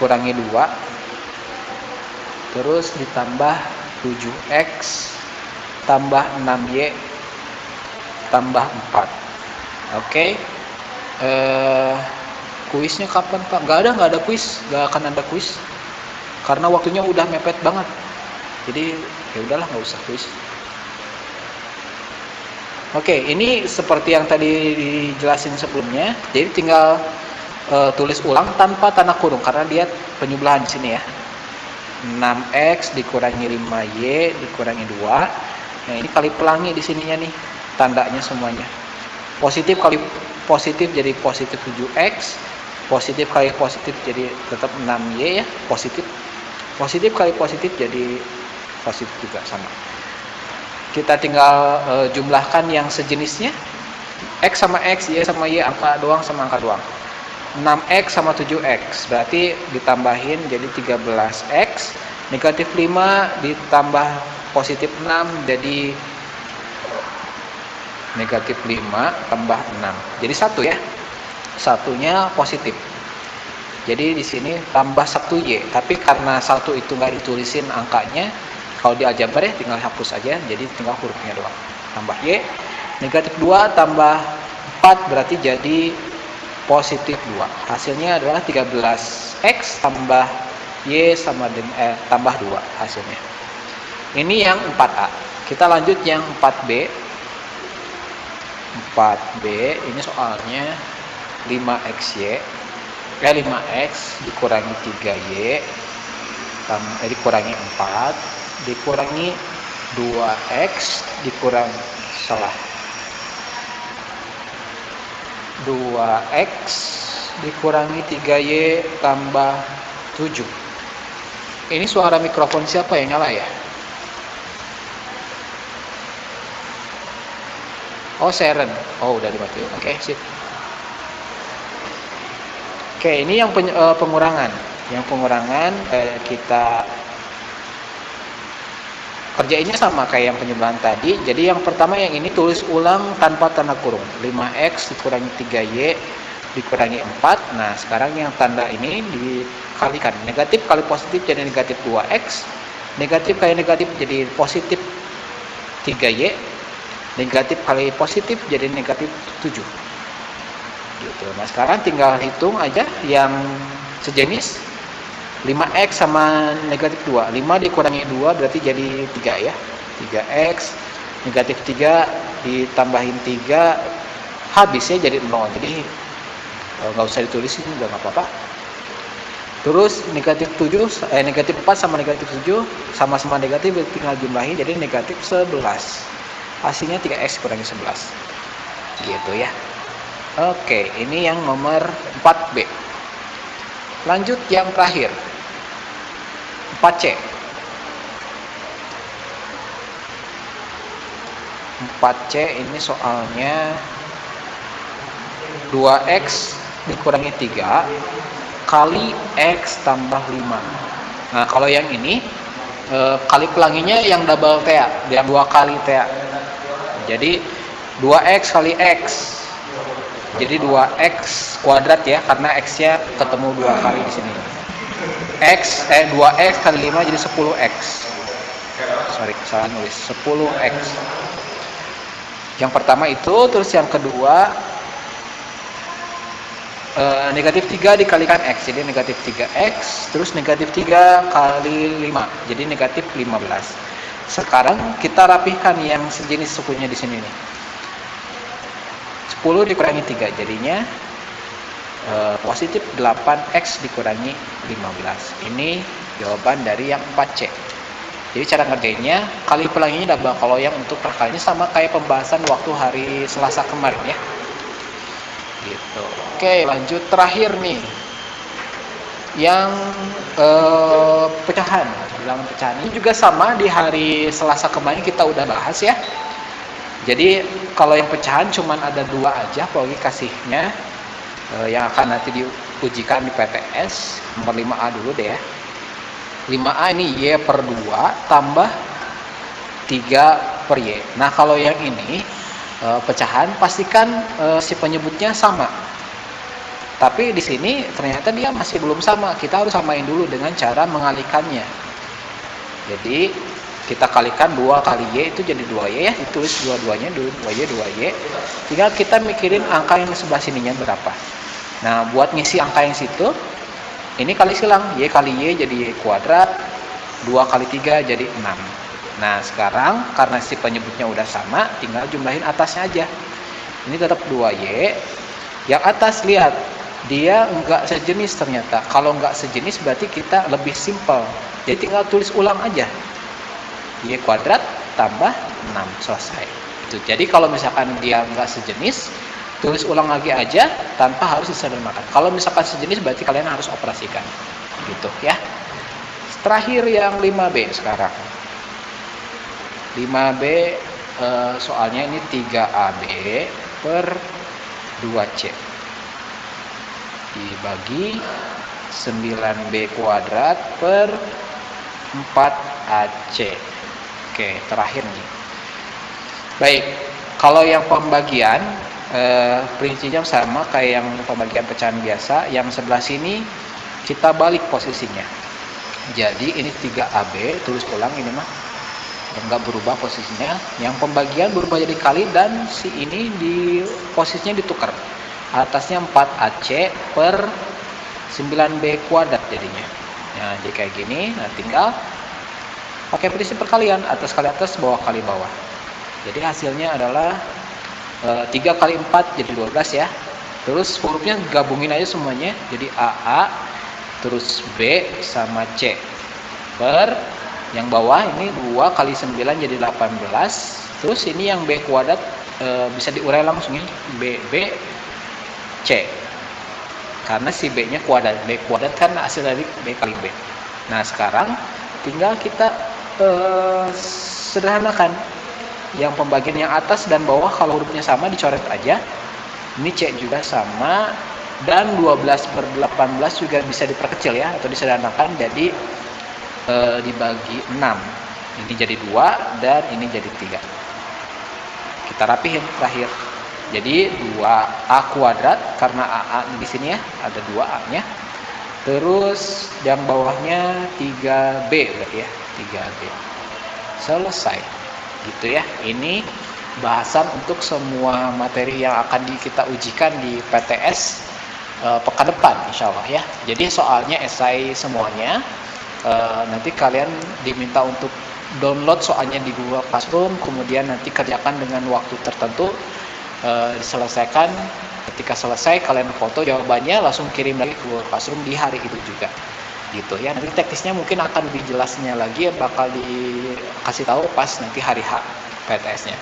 kurangi 2 terus ditambah 7x tambah 6y tambah 4. Oke. Kuisnya kapan, Pak? Nggak ada kuis, nggak akan ada kuis karena waktunya udah mepet banget. Jadi ya udahlah, nggak usah kuis. Oke, ini seperti yang tadi dijelasin sebelumnya. Jadi tinggal tulis ulang tanpa tanda kurung karena dia penyebelahan di sini ya. 6x dikurangi 5y dikurangi 2. Nah, ini kali pelangi di sininya nih. Tandanya semuanya. Positif kali positif jadi positif 7x. Positif kali positif jadi tetap 6y ya, positif. Positif kali positif jadi positif juga sama. Kita tinggal jumlahkan yang sejenisnya. X sama X, Y sama Y, angka doang sama angka doang. 6X sama 7X, berarti ditambahin jadi 13X. Negatif 5 ditambah positif 6 jadi negatif 5 tambah 6. Jadi 1 ya. Satunya positif. Jadi di sini tambah 1Y, tapi karena 1 itu nggak ditulisin angkanya, kalau di aljabar ya tinggal hapus aja, jadi tinggal hurufnya doang. Tambah Y, negatif 2 tambah 4 berarti jadi positif 2. Hasilnya adalah 13X tambah Y sama tambah 2 hasilnya. Ini yang 4A. Kita lanjut yang 4B. 4B ini soalnya 5X dikurangi 3Y dikurangi 4 dikurangi 2x dikurangi 2x dikurangi 3y tambah 7. Ini suara mikrofon siapa yang nyala ya? Oh, siren. Oh, udah dimatiin. Oke, sip. Oke, ini yang pengurangan. Yang pengurangan kita kerjainnya sama kayak yang penyebelahan tadi. Jadi yang pertama yang ini tulis ulang tanpa tanda kurung. 5x dikurangi 3y dikurangi 4. Nah, sekarang yang tanda ini dikalikan. Negatif kali positif jadi negatif 2x. Negatif kali negatif jadi positif 3y. Negatif kali positif jadi negatif 7. Gitu. Nah, sekarang tinggal hitung aja yang sejenis. 5x sama negatif 2. 5 dikurangi 2 berarti jadi 3 ya. 3x. Negatif 3 ditambahin 3. Habisnya jadi 0. Jadi nggak usah ditulisin juga nggak apa-apa. Terus negatif 4 sama negatif 7 sama-sama negatif, tinggal jumlahin jadi negatif 11. Hasilnya 3x kurangi 11. Gitu ya. Oke, ini yang nomor 4B. Lanjut yang terakhir. 4C. 4C ini soalnya 2X dikurangi 3 kali X tambah 5. Nah, kalau yang ini kali pelanginya yang double TA, yang 2 kali TA. Jadi 2X kali X. Jadi 2X kuadrat ya, karena X-nya ketemu 2 kali di sini. 2X kali 5 jadi 10X. Sorry, salah nulis. 10X. Yang pertama itu, terus yang kedua negatif 3 dikalikan X, jadi negatif 3X, terus negatif 3 kali 5, jadi negatif 15. Sekarang kita rapihkan yang sejenis sukunya di sini nih. 10 dikurangi 3, jadinya positif 8X dikurangi 15. Ini jawaban dari yang 4C. Jadi cara ngerjainnya, kali pelanginya double. Kalau yang untuk perkaliannya sama kayak pembahasan waktu hari Selasa kemarin ya. Gitu. Oke, lanjut terakhir nih. Yang pecahan, bilangan pecahan ini juga sama di hari Selasa kemarin kita udah bahas ya. Jadi kalau yang pecahan cuman ada 2 aja, Paugi kasihnya yang akan nanti diujikan di PTS. Nomor 5A dulu deh ya. 5A ini Y per 2 tambah 3 per Y. Nah kalau yang ini pecahan, pastikan si penyebutnya sama. Tapi di sini ternyata dia masih belum sama. Kita harus samain dulu dengan cara mengalihkannya. Jadi kita kalikan 2 kali Y itu jadi 2Y ya. Ditulis dua-duanya, 2Y, 2Y. Tinggal kita mikirin angka yang sebelah sininya berapa. Nah buat ngisi angka yang situ, ini kali silang. Y kali Y jadi Y kuadrat. 2 kali 3 jadi 6. Nah sekarang karena si penyebutnya udah sama, tinggal jumlahin atasnya aja. Ini tetap 2Y. Yang atas lihat, dia enggak sejenis ternyata. Kalau enggak sejenis berarti kita lebih simpel. Jadi tinggal tulis ulang aja. Y kuadrat tambah 6, selesai. Itu. Jadi kalau misalkan dia enggak sejenis, tulis ulang lagi aja tanpa harus disederhanakan. Kalau misalkan sejenis berarti kalian harus operasikan. Gitu ya. Terakhir yang 5B sekarang. 5B soalnya ini 3AB per 2C dibagi 9B kuadrat per 4AC. Oke, terakhir nih. Baik, kalau yang pembagian prinsipnya sama kayak yang pembagian pecahan biasa. Yang sebelah sini kita balik posisinya. Jadi ini 3AB, tulis ulang ini mah enggak berubah posisinya. Yang pembagian berubah jadi kali dan si ini di posisinya ditukar. Atasnya 4AC per 9B kuadrat jadinya. Nah, jadi kayak gini. Nah, tinggal pakai prinsip perkalian, atas kali atas, bawah kali bawah. Jadi hasilnya adalah 3 kali 4 jadi 12 ya. Terus hurufnya gabungin aja semuanya. Jadi AA terus B sama C per yang bawah ini 2 kali 9 jadi 18. Terus ini yang B kuadrat bisa diurai langsung ya. B C. Karena si B-nya kuadrat. B kuadrat kan hasil dari B kali B. Nah, sekarang tinggal kita sederhanakan. Yang pembagian yang atas dan bawah kalau hurufnya sama dicoret aja. Ini C juga sama. Dan 12 per 18 juga bisa diperkecil ya. Atau disederhanakan jadi dibagi 6. Ini jadi 2 dan ini jadi 3. Kita rapihin terakhir. Jadi 2A kuadrat karena AA di sini ya, ada 2A-nya. Terus yang bawahnya 3B berarti ya, 3B. Selesai. Gitu ya. Ini bahasan untuk semua materi yang akan kita ujikan di PTS pekan depan insyaallah ya. Jadi soalnya esai semuanya. Nanti kalian diminta untuk download soalnya di Google Classroom, kemudian nanti kerjakan dengan waktu tertentu, diselesaikan. Ketika selesai kalian foto jawabannya, langsung kirim lagi ke Google Classroom di hari itu juga gitu ya. Nanti teknisnya mungkin akan lebih jelasnya lagi, bakal dikasih tahu pas nanti hari H PTS-nya.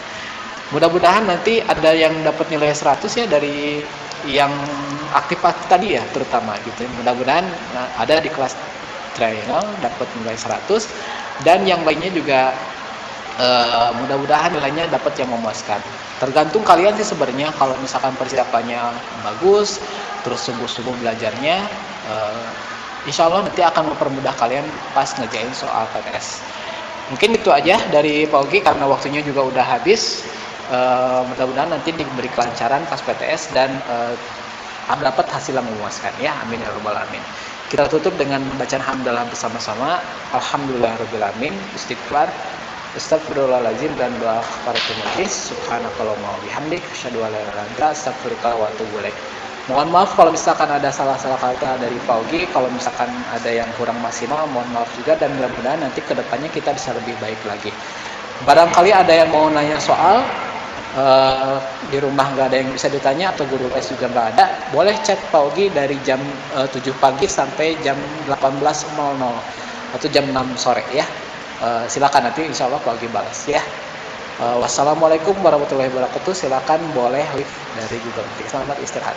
Mudah-mudahan nanti ada yang dapat nilai 100 ya dari yang aktif tadi ya terutama gitu. Mudah-mudahan ada di kelas trial dapat nilai 100, dan yang lainnya juga mudah-mudahan nilainya dapat yang memuaskan. Tergantung kalian sih sebenarnya. Kalau misalkan persiapannya bagus, terus sungguh-sungguh belajarnya, insya Allah nanti akan mempermudah kalian pas ngerjain soal PTS. Mungkin itu aja dari Pak Ogi karena waktunya juga udah habis. Mudah-mudahan nanti diberi kelancaran pas PTS dan dapat hasil yang memuaskan ya. Amin ya rabbal alamin. Kita tutup dengan bacaan hamdalah bersama-sama. Alhamdulillahirabbil istighfar, astagfirullahaladzim, dan doa kafaratul majlis. Subhanakallahumma wa bihamdik, asyhadu an la ilaha illa anta, astaghfiruka wa atubu ilaik. Mohon maaf kalau misalkan ada salah-salah kata dari Pak Ogi, kalau misalkan ada yang kurang maksimal, mohon maaf juga, dan mudah-mudahan nanti kedepannya kita bisa lebih baik lagi. Barangkali ada yang mau nanya soal, di rumah nggak ada yang bisa ditanya atau guru les juga nggak ada, boleh chat Pak Ogi dari jam 7 pagi sampai jam 18.00 atau jam 6 sore ya. Silakan, nanti insya Allah Pak Ogi balas ya. Wassalamualaikum warahmatullahi wabarakatuh. Silakan boleh live dari Google Meet. Selamat istirahat.